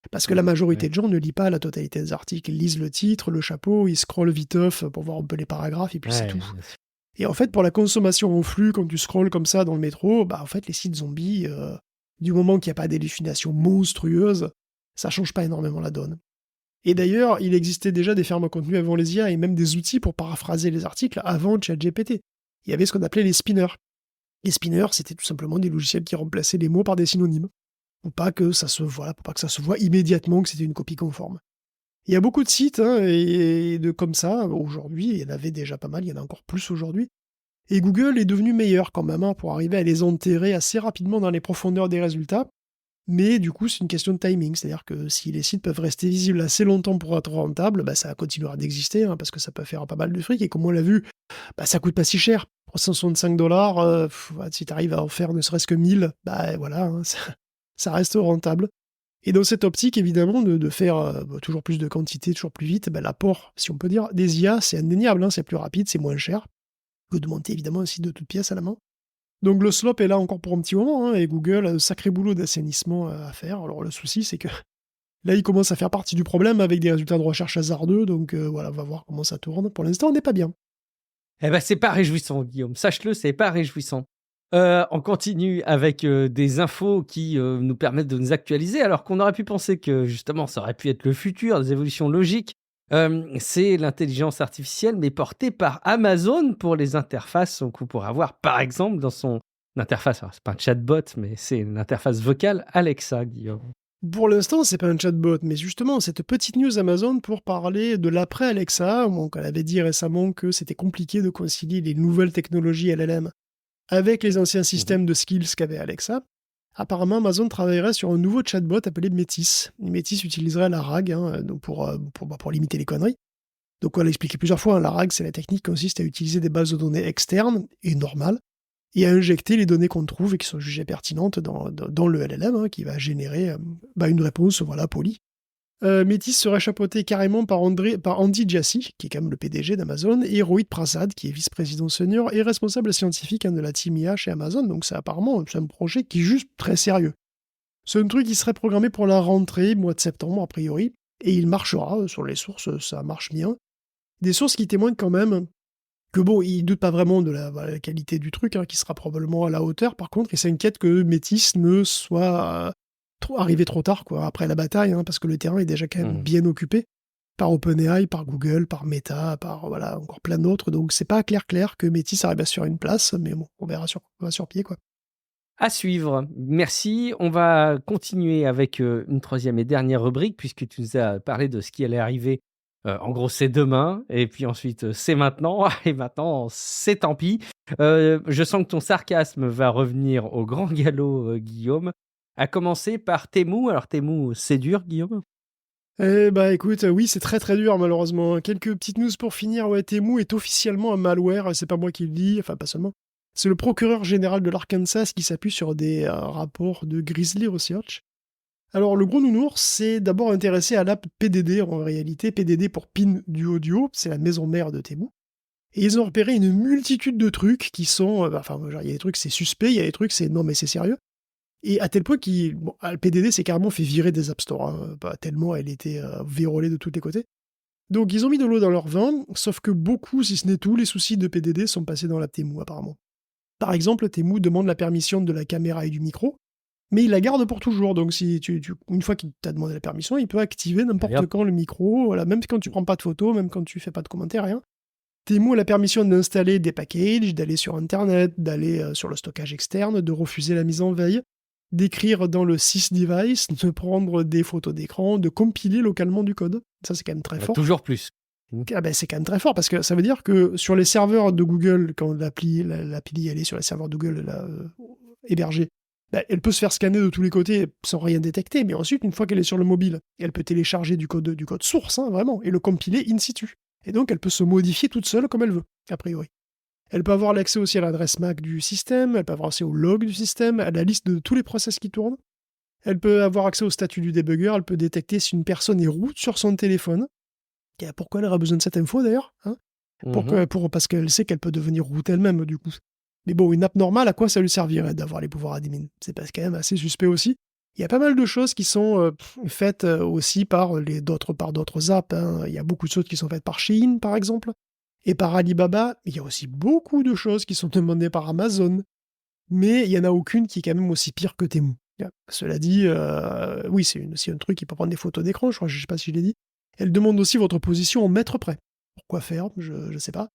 Parce que la majorité Ouais. de gens ne lisent pas la totalité des articles. Ils lisent le titre, le chapeau, ils scrollent viteuf pour voir un peu les paragraphes et puis c'est tout. Ouais, bien sûr. Et en fait, pour la consommation en flux, quand tu scrolles comme ça dans le métro, bah en fait, les sites zombies, du moment qu'il n'y a pas d'élimination monstrueuse, ça change pas énormément la donne. Et d'ailleurs, il existait déjà des fermes à contenu avant les IA et même des outils pour paraphraser les articles avant ChatGPT. Il y avait ce qu'on appelait les spinners. Les spinners, c'était tout simplement des logiciels qui remplaçaient les mots par des synonymes. Pour pas que ça se voit, pour pas que ça se voit immédiatement que c'était une copie conforme. Il y a beaucoup de sites hein, et de comme ça aujourd'hui, il y en avait déjà pas mal, il y en a encore plus aujourd'hui. Et Google est devenu meilleur quand même hein, pour arriver à les enterrer assez rapidement dans les profondeurs des résultats. Mais du coup, c'est une question de timing. C'est-à-dire que si les sites peuvent rester visibles assez longtemps pour être rentables, bah, ça continuera d'exister hein, parce que ça peut faire pas mal de fric. Et comme on l'a vu, bah, ça coûte pas si cher. 365 $, si tu arrives à en faire ne serait-ce que 1000, bah voilà, hein, ça reste rentable. Et dans cette optique, évidemment, de faire toujours plus de quantité, toujours plus vite, bah, l'apport, si on peut dire, des IA, c'est indéniable. Hein, c'est plus rapide, c'est moins cher que de monter évidemment un site de toutes pièces à la main. Donc le slop est là encore pour un petit moment, hein, et Google a un sacré boulot d'assainissement à faire. Alors le souci, c'est que là, il commence à faire partie du problème avec des résultats de recherche hasardeux, donc voilà, on va voir comment ça tourne. Pour l'instant, on n'est pas bien. Eh ben, c'est pas réjouissant, Guillaume. Sache-le, c'est pas réjouissant. On continue avec des infos qui nous permettent de nous actualiser, alors qu'on aurait pu penser que justement, ça aurait pu être le futur, des évolutions logiques. C'est l'intelligence artificielle, mais portée par Amazon pour les interfaces qu'on pourrait avoir, par exemple, dans son interface. Alors, c'est pas un chatbot, mais c'est une interface vocale Alexa, Guillaume. Pour l'instant, c'est pas un chatbot, mais justement, cette petite news Amazon pour parler de l'après Alexa, donc elle avait dit récemment que c'était compliqué de concilier les nouvelles technologies LLM avec les anciens Mhm. systèmes de skills qu'avait Alexa. Apparemment, Amazon travaillerait sur un nouveau chatbot appelé Métis. Métis utiliserait la RAG donc pour limiter les conneries. Donc on l'a expliqué plusieurs fois, hein, la RAG, c'est la technique qui consiste à utiliser des bases de données externes et normales et à injecter les données qu'on trouve et qui sont jugées pertinentes dans le LLM, hein, qui va générer une réponse voilà, polie. Métis serait chapeauté carrément par Andy Jassy, qui est quand même le PDG d'Amazon, et Rohit Prasad, qui est vice-président senior et responsable scientifique hein, de la team IA chez Amazon. Donc c'est apparemment un projet qui est juste très sérieux. C'est un truc qui serait programmé pour la rentrée, mois de septembre a priori, et il marchera sur les sources, ça marche bien. Des sources qui témoignent quand même que bon, ils doutent pas vraiment de la qualité du truc, hein, qui sera probablement à la hauteur. Par contre, ils s'inquiètent que Métis ne soit arrivé trop tard, quoi, après la bataille, hein, parce que le terrain est déjà quand même Mhm. bien occupé par OpenAI, par Google, par Meta, par voilà, encore plein d'autres. Donc c'est pas clair que Métis arrive à se faire une place, mais bon, on va sur pied, quoi. À suivre. Merci. On va continuer avec une troisième et dernière rubrique, puisque tu nous as parlé de ce qui allait arriver. En gros, c'est demain, et puis ensuite, c'est maintenant, et maintenant, c'est tant pis. Je sens que ton sarcasme va revenir au grand galop, Guillaume. À commencer par Temu. Alors, Temu, c'est dur, Guillaume? Eh bah écoute, oui, c'est très très dur malheureusement. Quelques petites news pour finir. Ouais, Temu est officiellement un malware, c'est pas moi qui le dis, enfin pas seulement. C'est le procureur général de l'Arkansas qui s'appuie sur des rapports de Grizzly Research. Alors le gros nounours s'est d'abord intéressé à l'app PDD en réalité, PDD pour Pin du Audio, c'est la maison mère de Temu. Et ils ont repéré une multitude de trucs qui sont, il y a des trucs c'est suspect, il y a des trucs c'est non mais c'est sérieux. Et à tel point le PDD s'est carrément fait virer des App Store, hein, tellement elle était vérolée de tous les côtés. Donc ils ont mis de l'eau dans leur vin, sauf que beaucoup, si ce n'est tous, les soucis de PDD sont passés dans la Temu apparemment. Par exemple, Temu demande la permission de la caméra et du micro, mais il la garde pour toujours. Donc si une fois qu'il t'a demandé la permission, il peut activer Allez, n'importe hop. quand le micro, voilà, même quand tu prends pas de photos, même quand tu fais pas de commentaires, rien. Temu a la permission d'installer des packages, d'aller sur Internet, d'aller sur le stockage externe, de refuser la mise en veille, d'écrire dans le sysdevice, de prendre des photos d'écran, de compiler localement du code. Ça, c'est quand même très fort. Toujours plus. Ah ben, c'est quand même très fort parce que ça veut dire que sur les serveurs de Google, quand l'appli elle est sur les serveurs de Google hébergée, ben, elle peut se faire scanner de tous les côtés sans rien détecter, mais ensuite, une fois qu'elle est sur le mobile, elle peut télécharger du code source, hein, vraiment, et le compiler in situ. Et donc, elle peut se modifier toute seule comme elle veut, a priori. Elle peut avoir l'accès aussi à l'adresse MAC du système, elle peut avoir accès au log du système, à la liste de tous les process qui tournent. Elle peut avoir accès au statut du debugger, elle peut détecter si une personne est root sur son téléphone. Et pourquoi elle aura besoin de cette info d'ailleurs, hein, Mhm. parce qu'elle sait qu'elle peut devenir root elle-même du coup. Mais bon, une app normale, à quoi ça lui servirait d'avoir les pouvoirs admin? C'est quand même assez suspect aussi. Il y a pas mal de choses qui sont faites aussi par d'autres apps, hein. Il y a beaucoup de choses qui sont faites par Shein, par exemple, et par Alibaba. Il y a aussi beaucoup de choses qui sont demandées par Amazon, mais il y en a aucune qui est quand même aussi pire que Temu. Cela dit, oui, c'est un truc qui peut prendre des photos d'écran, je crois, je sais pas si je l'ai dit. Elle demande aussi votre position en mètres près. Pourquoi faire? Je sais pas.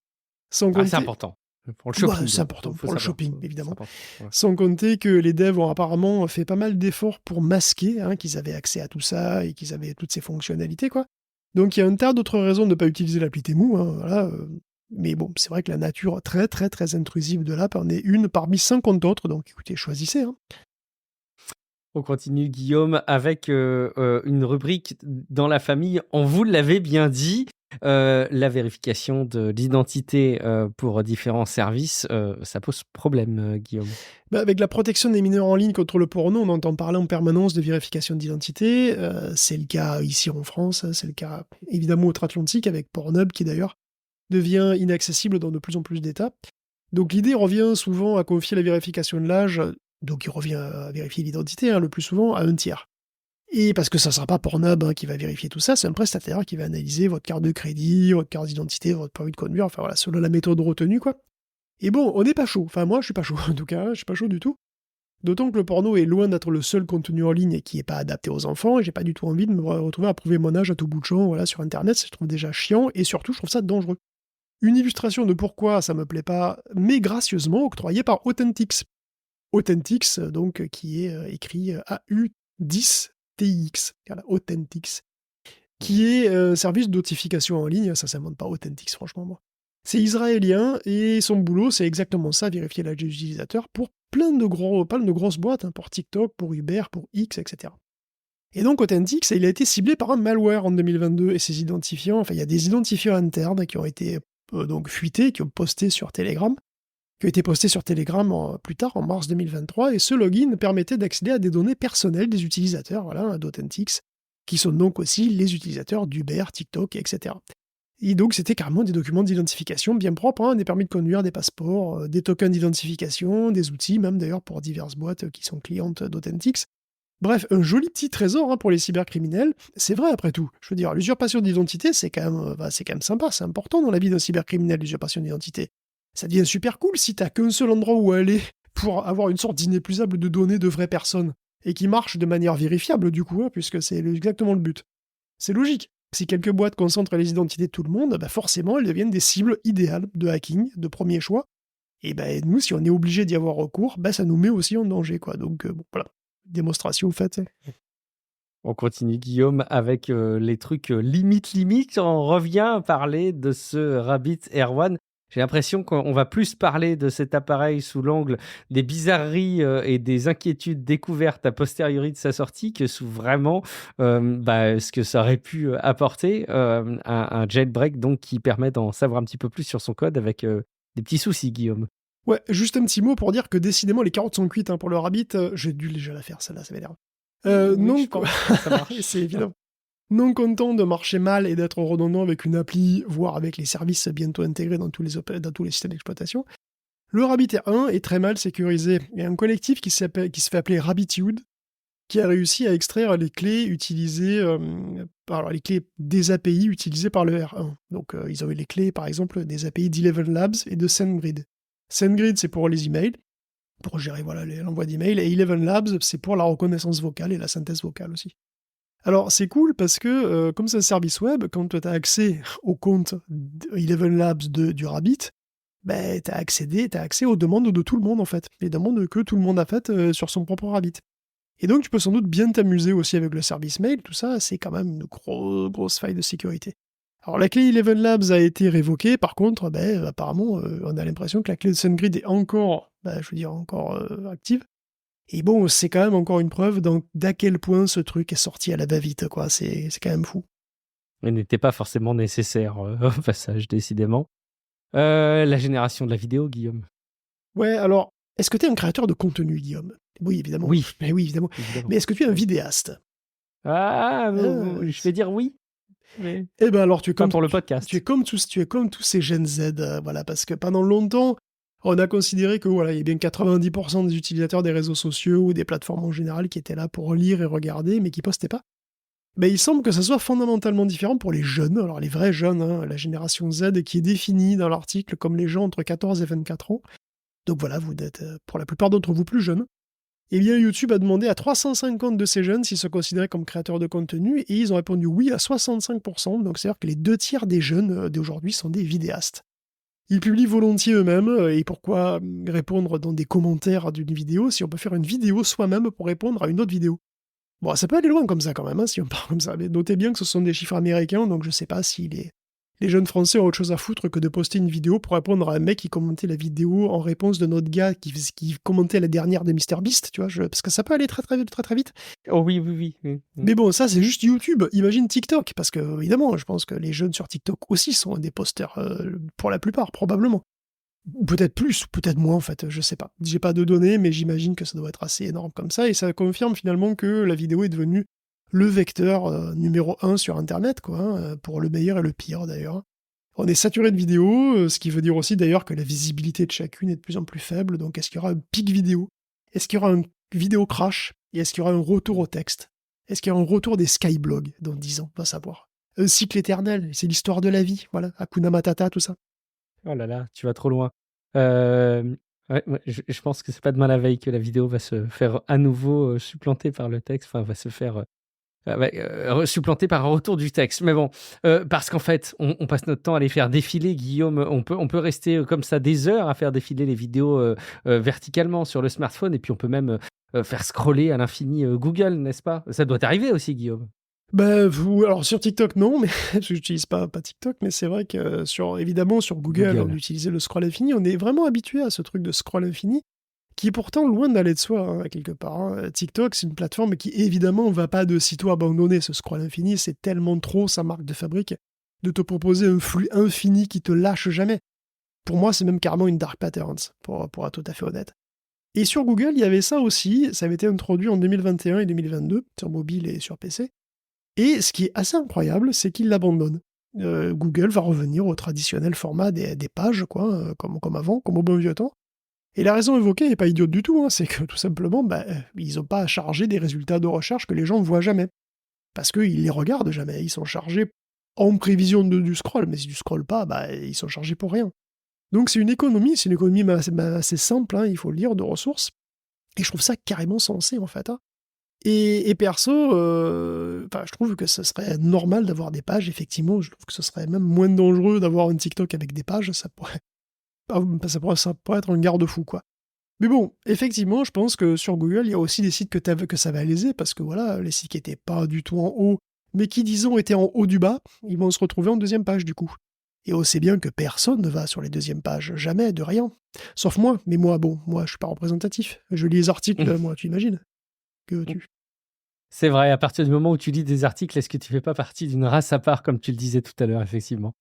Sans Ah, c'est compter, important. Pour le bah, shopping, c'est faut, important faut pour le savoir. shopping, C'est évidemment. important. Ouais. Sans compter que les devs ont apparemment fait pas mal d'efforts pour masquer qu'ils avaient accès à tout ça et qu'ils avaient toutes ces fonctionnalités, quoi. Donc il y a un tas d'autres raisons de ne pas utiliser l'appli Temu, hein, voilà. Mais bon, c'est vrai que la nature très très très intrusive de l'app en est une parmi 50 autres, donc écoutez, choisissez, hein. On continue, Guillaume, avec une rubrique dans la famille. On vous l'avait bien dit, la vérification de l'identité pour différents services, ça pose problème, Guillaume. Bah, avec la protection des mineurs en ligne contre le porno, on entend parler en permanence de vérification d'identité. C'est le cas ici en France, hein, c'est le cas évidemment outre-Atlantique avec Pornhub qui d'ailleurs devient inaccessible dans de plus en plus d'États. Donc l'idée revient souvent à confier la vérification de l'âge, donc il revient à vérifier l'identité le plus souvent, à un tiers. Et parce que ça ne sera pas Pornhub qui va vérifier tout ça, c'est un prestataire qui va analyser votre carte de crédit, votre carte d'identité, votre permis de conduire, enfin voilà, selon la méthode retenue, quoi. Et bon, on n'est pas chaud, enfin moi je suis pas chaud en tout cas, je suis pas chaud du tout. D'autant que le porno est loin d'être le seul contenu en ligne qui n'est pas adapté aux enfants, et j'ai pas du tout envie de me retrouver à prouver mon âge à tout bout de champ, voilà, sur internet, je trouve déjà chiant, et surtout je trouve ça dangereux. Une illustration de pourquoi ça me plaît pas, mais gracieusement octroyée par Authentics. Authentics, donc, qui est écrit AU10TIX, voilà, Authentics, qui est un service de notification en ligne, ça s'invente pas Authentics, franchement, moi. C'est israélien, et son boulot, c'est exactement ça, vérifier l'âge des utilisateurs pour plein de grosses boîtes, pour TikTok, pour Uber, pour X, etc. Et donc Authentics, il a été ciblé par un malware en 2022, et ces identifiants, enfin, il y a des identifiants internes qui ont été donc fuités, qui ont posté sur Telegram, qui a été posté sur Telegram plus tard, en mars 2023, et ce login permettait d'accéder à des données personnelles des utilisateurs, voilà, d'Authentics, qui sont donc aussi les utilisateurs d'Uber, TikTok, etc. Et donc c'était carrément des documents d'identification bien propres, des permis de conduire, des passeports, des tokens d'identification, des outils même d'ailleurs pour diverses boîtes qui sont clientes d'Authentics. Bref, un joli petit trésor pour les cybercriminels. C'est vrai après tout. Je veux dire, l'usurpation d'identité, c'est quand même sympa, c'est important dans la vie d'un cybercriminel, l'usurpation d'identité. Ça devient super cool si t'as qu'un seul endroit où aller pour avoir une sorte d'inépuisable de données de vraies personnes, et qui marche de manière vérifiable du coup, puisque c'est exactement le but. C'est logique. Si quelques boîtes concentrent les identités de tout le monde, forcément elles deviennent des cibles idéales de hacking, de premier choix. Et nous, si on est obligé d'y avoir recours, ça nous met aussi en danger, quoi. Donc bon, voilà. Démonstration faite. On continue, Guillaume, avec les trucs limite. On revient à parler de ce Rabbit Air One. J'ai l'impression qu'on va plus parler de cet appareil sous l'angle des bizarreries et des inquiétudes découvertes a posteriori de sa sortie que sous vraiment ce que ça aurait pu apporter, un jailbreak donc, qui permet d'en savoir un petit peu plus sur son code avec des petits soucis, Guillaume. Ouais, juste un petit mot pour dire que décidément les carottes sont cuites pour le Rabbit. J'ai dû déjà la faire, celle-là, ça m'énerve. Oui, je pense que ça marche. C'est évident. Non content de marcher mal et d'être redondant avec une appli, voire avec les services bientôt intégrés dans tous les systèmes d'exploitation, le Rabbit R1 est très mal sécurisé. Il y a un collectif qui se fait appeler Rabbitude, qui a réussi à extraire les clés utilisées, les clés des API utilisées par le R1. Donc ils ont eu les clés, par exemple, des API d'Eleven Labs et de SendGrid. SendGrid, c'est pour les emails, pour gérer l'envoi d'emails, et Eleven Labs, c'est pour la reconnaissance vocale et la synthèse vocale aussi. Alors, c'est cool parce que, comme c'est un service web, quand tu as accès au compte Eleven Labs du Rabbit, tu as accès aux demandes de tout le monde, en fait. Les demandes que tout le monde a faites sur son propre Rabbit. Et donc, tu peux sans doute bien t'amuser aussi avec le service mail. Tout ça, c'est quand même une grosse faille de sécurité. Alors, la clé Eleven Labs a été révoquée. Par contre, apparemment, on a l'impression que la clé de SendGrid est encore active. Et bon, c'est quand même encore une preuve d'à quel point ce truc est sorti à la va-vite, quoi. C'est quand même fou. Il n'était pas forcément nécessaire au passage, décidément. La génération de la vidéo, Guillaume. Ouais, alors, est-ce que tu es un créateur de contenu, Guillaume? Oui, évidemment. Oui. Mais oui, évidemment. Mais est-ce que tu es un vidéaste? Je vais dire oui. Mais Eh ben alors, tu es pas comme pour le podcast. Tu es comme tous ces Gen Z, voilà, parce que pendant longtemps, On a considéré que voilà, il y a bien 90% des utilisateurs des réseaux sociaux ou des plateformes en général qui étaient là pour lire et regarder, mais qui postaient pas. Mais il semble que ça soit fondamentalement différent pour les jeunes, alors les vrais jeunes, hein, la génération Z, qui est définie dans l'article comme les gens entre 14 et 24 ans. Donc voilà, vous êtes pour la plupart d'entre vous plus jeunes. Eh bien, YouTube a demandé à 350 de ces jeunes s'ils se considéraient comme créateurs de contenu, et ils ont répondu oui à 65%, donc c'est-à-dire que les 2 tiers des jeunes d'aujourd'hui sont des vidéastes. Ils publient volontiers eux-mêmes, et pourquoi répondre dans des commentaires d'une vidéo si on peut faire une vidéo soi-même pour répondre à une autre vidéo? Bon, ça peut aller loin comme ça quand même, hein, si on parle comme ça, mais notez bien que ce sont des chiffres américains, donc je sais pas si les jeunes Français ont autre chose à foutre que de poster une vidéo pour répondre à un mec qui commentait la vidéo en réponse de notre gars qui commentait la dernière de MrBeast, tu vois, parce que ça peut aller très très vite, très très vite. Oh oui, oui, oui. Oui. Mais bon, ça c'est juste YouTube. Imagine TikTok, parce que évidemment, je pense que les jeunes sur TikTok aussi sont des posters pour la plupart, probablement. Ou peut-être plus, ou peut-être moins en fait, je sais pas. J'ai pas de données, mais j'imagine que ça doit être assez énorme comme ça, et ça confirme finalement que la vidéo est devenue le vecteur numéro 1 sur Internet, quoi, hein, pour le meilleur et le pire d'ailleurs. On est saturé de vidéos, ce qui veut dire aussi d'ailleurs que la visibilité de chacune est de plus en plus faible, donc est-ce qu'il y aura un pic vidéo? Est-ce qu'il y aura un vidéo crash? Et est-ce qu'il y aura un retour au texte? Est-ce qu'il y aura un retour des skyblogs dans 10 ans? On va savoir. Un cycle éternel, c'est l'histoire de la vie, voilà, Hakuna Matata, tout ça. Oh là là, tu vas trop loin. Ouais, je pense que c'est pas demain la veille que la vidéo va se faire à nouveau supplanter par le texte, enfin va se faire supplanter par un retour du texte. Mais bon, parce qu'en fait, on passe notre temps à les faire défiler, Guillaume. On peut rester comme ça des heures à faire défiler les vidéos verticalement sur le smartphone, et puis on peut même faire scroller à l'infini Google, n'est-ce pas? Ça doit t'arriver aussi, Guillaume. Bah, alors sur TikTok, non, mais parce que j'utilise pas TikTok, mais c'est vrai que évidemment, sur Google, on utilisait le scroll infini. On est vraiment habitué à ce truc de scroll infini, qui est pourtant loin d'aller de soi, hein, quelque part, hein. TikTok, c'est une plateforme qui, évidemment, va pas de sitôt abandonner ce scroll infini. C'est tellement trop sa marque de fabrique de te proposer un flux infini qui te lâche jamais. Pour moi, c'est même carrément une dark patterns, pour être tout à fait honnête. Et sur Google, il y avait ça aussi. Ça avait été introduit en 2021 et 2022, sur mobile et sur PC. Et ce qui est assez incroyable, c'est qu'ils l'abandonnent. Google va revenir au traditionnel format des pages, quoi, comme avant, comme au bon vieux temps. Et la raison évoquée n'est pas idiote du tout, hein, c'est que tout simplement, ils n'ont pas à charger des résultats de recherche que les gens ne voient jamais. Parce qu'ils les regardent jamais, ils sont chargés en prévision du scroll, mais si tu scrolles pas, ils sont chargés pour rien. Donc c'est une économie assez simple, hein, il faut le dire, de ressources. Et je trouve ça carrément sensé, en fait, hein. Et perso, je trouve que ce serait normal d'avoir des pages, effectivement. Je trouve que ce serait même moins dangereux d'avoir un TikTok avec des pages. Ça pourrait être un garde-fou, quoi. Mais bon, effectivement, je pense que sur Google, il y a aussi des sites que ça va léser, parce que voilà, les sites qui n'étaient pas du tout en haut, mais qui, disons, étaient en haut du bas, ils vont se retrouver en deuxième page, du coup. Et on sait bien que personne ne va sur les deuxièmes pages, jamais, de rien. Sauf moi, mais moi, je suis pas représentatif. Je lis les articles, moi, tu imagines que tu... C'est vrai, à partir du moment où tu lis des articles, est-ce que tu fais pas partie d'une race à part, comme tu le disais tout à l'heure, effectivement?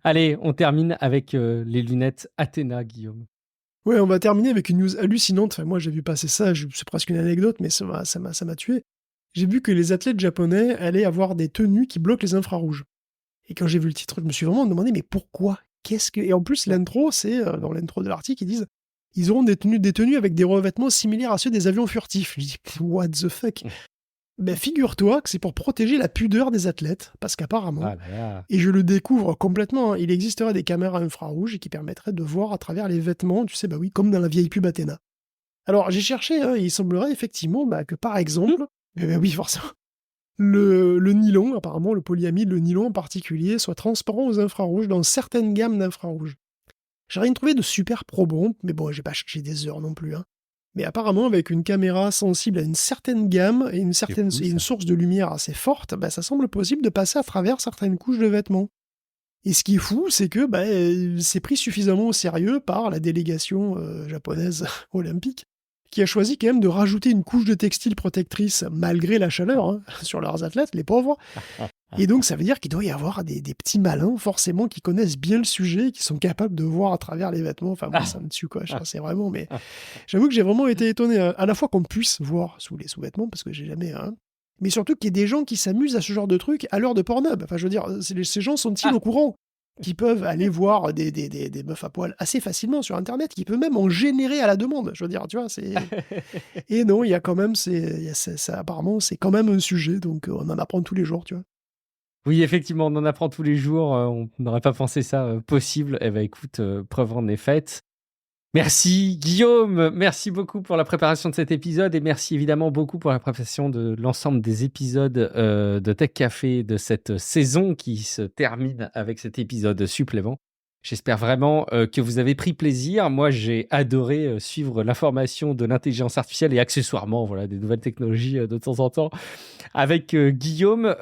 Allez, on termine avec les lunettes Athéna, Guillaume. Ouais, on va terminer avec une news hallucinante. Enfin, moi, j'ai vu passer ça, c'est presque une anecdote, mais ça m'a tué. J'ai vu que les athlètes japonais allaient avoir des tenues qui bloquent les infrarouges. Et quand j'ai vu le titre, je me suis vraiment demandé, mais pourquoi? Et en plus, l'intro, c'est, dans l'intro de l'article, ils disent, ils auront des tenues avec des revêtements similaires à ceux des avions furtifs. Je dis, what the fuck? Figure-toi que c'est pour protéger la pudeur des athlètes, parce qu'apparemment, et je le découvre complètement, hein, il existerait des caméras infrarouges qui permettraient de voir à travers les vêtements, tu sais, oui, comme dans la vieille pub Athéna. Alors j'ai cherché, hein, il semblerait effectivement que par exemple, oui forcément, le nylon, apparemment le polyamide, le nylon en particulier, soit transparent aux infrarouges dans certaines gammes d'infrarouges. J'ai rien trouvé de super probant, mais bon, j'ai pas cherché des heures non plus, hein. Mais apparemment, avec une caméra sensible à une certaine gamme et une source de lumière assez forte, ça semble possible de passer à travers certaines couches de vêtements. Et ce qui est fou, c'est que c'est pris suffisamment au sérieux par la délégation japonaise olympique, qui a choisi quand même de rajouter une couche de textile protectrice malgré la chaleur, hein, sur leurs athlètes, les pauvres. Et donc, ça veut dire qu'il doit y avoir des petits malins, forcément, qui connaissent bien le sujet, qui sont capables de voir à travers les vêtements. Enfin, moi, ça me tue, quoi. C'est vraiment... Mais j'avoue que j'ai vraiment été étonné, à la fois qu'on puisse voir sous les sous-vêtements, parce que j'ai jamais... mais surtout qu'il y ait des gens qui s'amusent à ce genre de truc à l'heure de Pornhub. Enfin, je veux dire, ces gens sont-ils au courant qui peuvent aller voir des meufs à poil assez facilement sur internet, qui peuvent même en générer à la demande. Je veux dire, tu vois, c'est et non, il y a quand même ça apparemment, c'est quand même un sujet, donc on en apprend tous les jours, tu vois? Oui, effectivement, on en apprend tous les jours. On n'aurait pas pensé ça possible. Eh ben, écoute, preuve en est faite. Merci Guillaume, merci beaucoup pour la préparation de cet épisode et merci évidemment beaucoup pour la préparation de l'ensemble des épisodes de Tech Café de cette saison qui se termine avec cet épisode supplément. J'espère vraiment que vous avez pris plaisir. Moi, j'ai adoré suivre l'information de l'intelligence artificielle et accessoirement voilà, des nouvelles technologies de temps en temps avec Guillaume.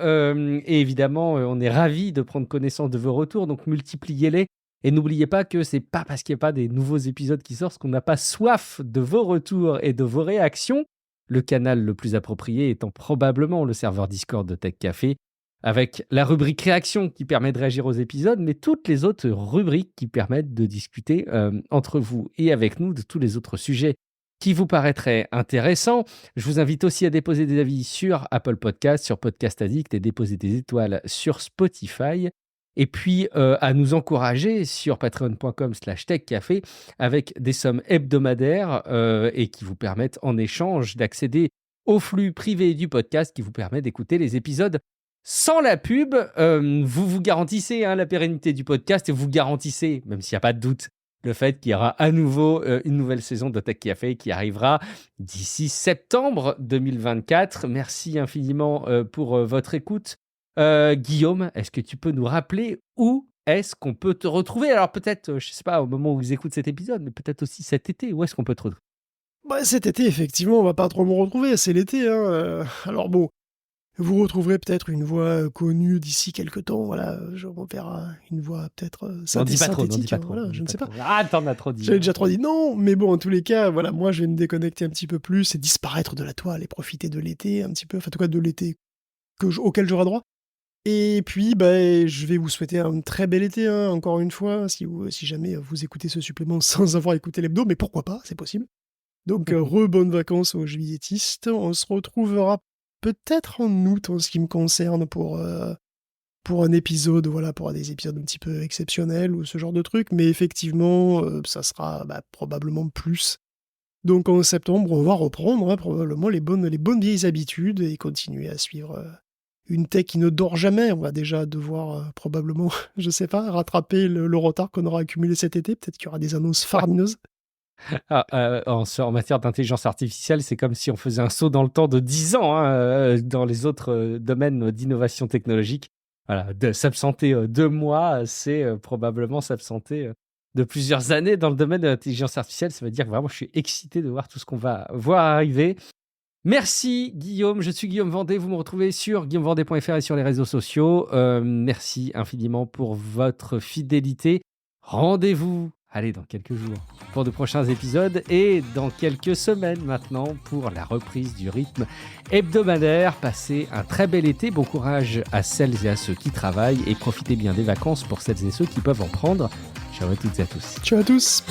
Et évidemment, on est ravis de prendre connaissance de vos retours, donc multipliez-les. Et n'oubliez pas que c'est pas parce qu'il n'y a pas des nouveaux épisodes qui sortent qu'on n'a pas soif de vos retours et de vos réactions. Le canal le plus approprié étant probablement le serveur Discord de Tech Café, avec la rubrique réaction qui permet de réagir aux épisodes, mais toutes les autres rubriques qui permettent de discuter entre vous et avec nous de tous les autres sujets qui vous paraîtraient intéressants. Je vous invite aussi à déposer des avis sur Apple Podcasts, sur Podcast Addict et déposer des étoiles sur Spotify. Et puis à nous encourager sur patreon.com/techcafé avec des sommes hebdomadaires et qui vous permettent en échange d'accéder au flux privé du podcast qui vous permet d'écouter les épisodes sans la pub. Vous vous garantissez la pérennité du podcast et vous garantissez, même s'il n'y a pas de doute, le fait qu'il y aura à nouveau une nouvelle saison de Tech Café qui arrivera d'ici septembre 2024. Merci infiniment pour votre écoute. Guillaume, est-ce que tu peux nous rappeler où est-ce qu'on peut te retrouver? Alors peut-être, je ne sais pas, au moment où vous écoutez cet épisode, mais peut-être aussi cet été, où est-ce qu'on peut te retrouver? Bah, cet été, effectivement, on va pas trop me retrouver, c'est l'été, hein. Alors bon, vous retrouverez peut-être une voix connue d'ici quelques temps, voilà, je reverrai une voix peut-être N'en dis pas trop, synthétique, voilà, je ne sais pas. Ah, t'en as trop dit. J'avais déjà trop dit non, mais bon, en tous les cas, voilà, moi je vais me déconnecter un petit peu plus et disparaître de la toile et profiter de l'été un petit peu, enfin en tout cas de l'été auquel j'aurai droit. Et puis, je vais vous souhaiter un très bel été, hein, encore une fois, si jamais vous écoutez ce supplément sans avoir écouté l'hebdo, mais pourquoi pas, c'est possible. Donc, bonnes vacances aux juilletistes. On se retrouvera peut-être en août, en ce qui me concerne, pour un épisode, voilà, pour des épisodes un petit peu exceptionnels ou ce genre de truc, mais effectivement, ça sera probablement plus. Donc, en septembre, on va reprendre probablement les bonnes vieilles habitudes et continuer à suivre une tech qui ne dort jamais. On va déjà devoir probablement, je sais pas, rattraper le retard qu'on aura accumulé cet été. Peut-être qu'il y aura des annonces faramineuses. En matière d'intelligence artificielle, c'est comme si on faisait un saut dans le temps de 10 ans dans les autres domaines d'innovation technologique. Voilà, de s'absenter 2 mois, c'est probablement s'absenter de plusieurs années dans le domaine de l'intelligence artificielle. Ça veut dire que vraiment, je suis excité de voir tout ce qu'on va voir arriver. Merci Guillaume, je suis Guillaume Vendée, vous me retrouvez sur guillaumevendée.fr et sur les réseaux sociaux. Merci infiniment pour votre fidélité. Rendez-vous, dans quelques jours pour de prochains épisodes et dans quelques semaines maintenant pour la reprise du rythme hebdomadaire. Passez un très bel été, bon courage à celles et à ceux qui travaillent et profitez bien des vacances pour celles et ceux qui peuvent en prendre. Ciao à toutes et à tous. Ciao à tous.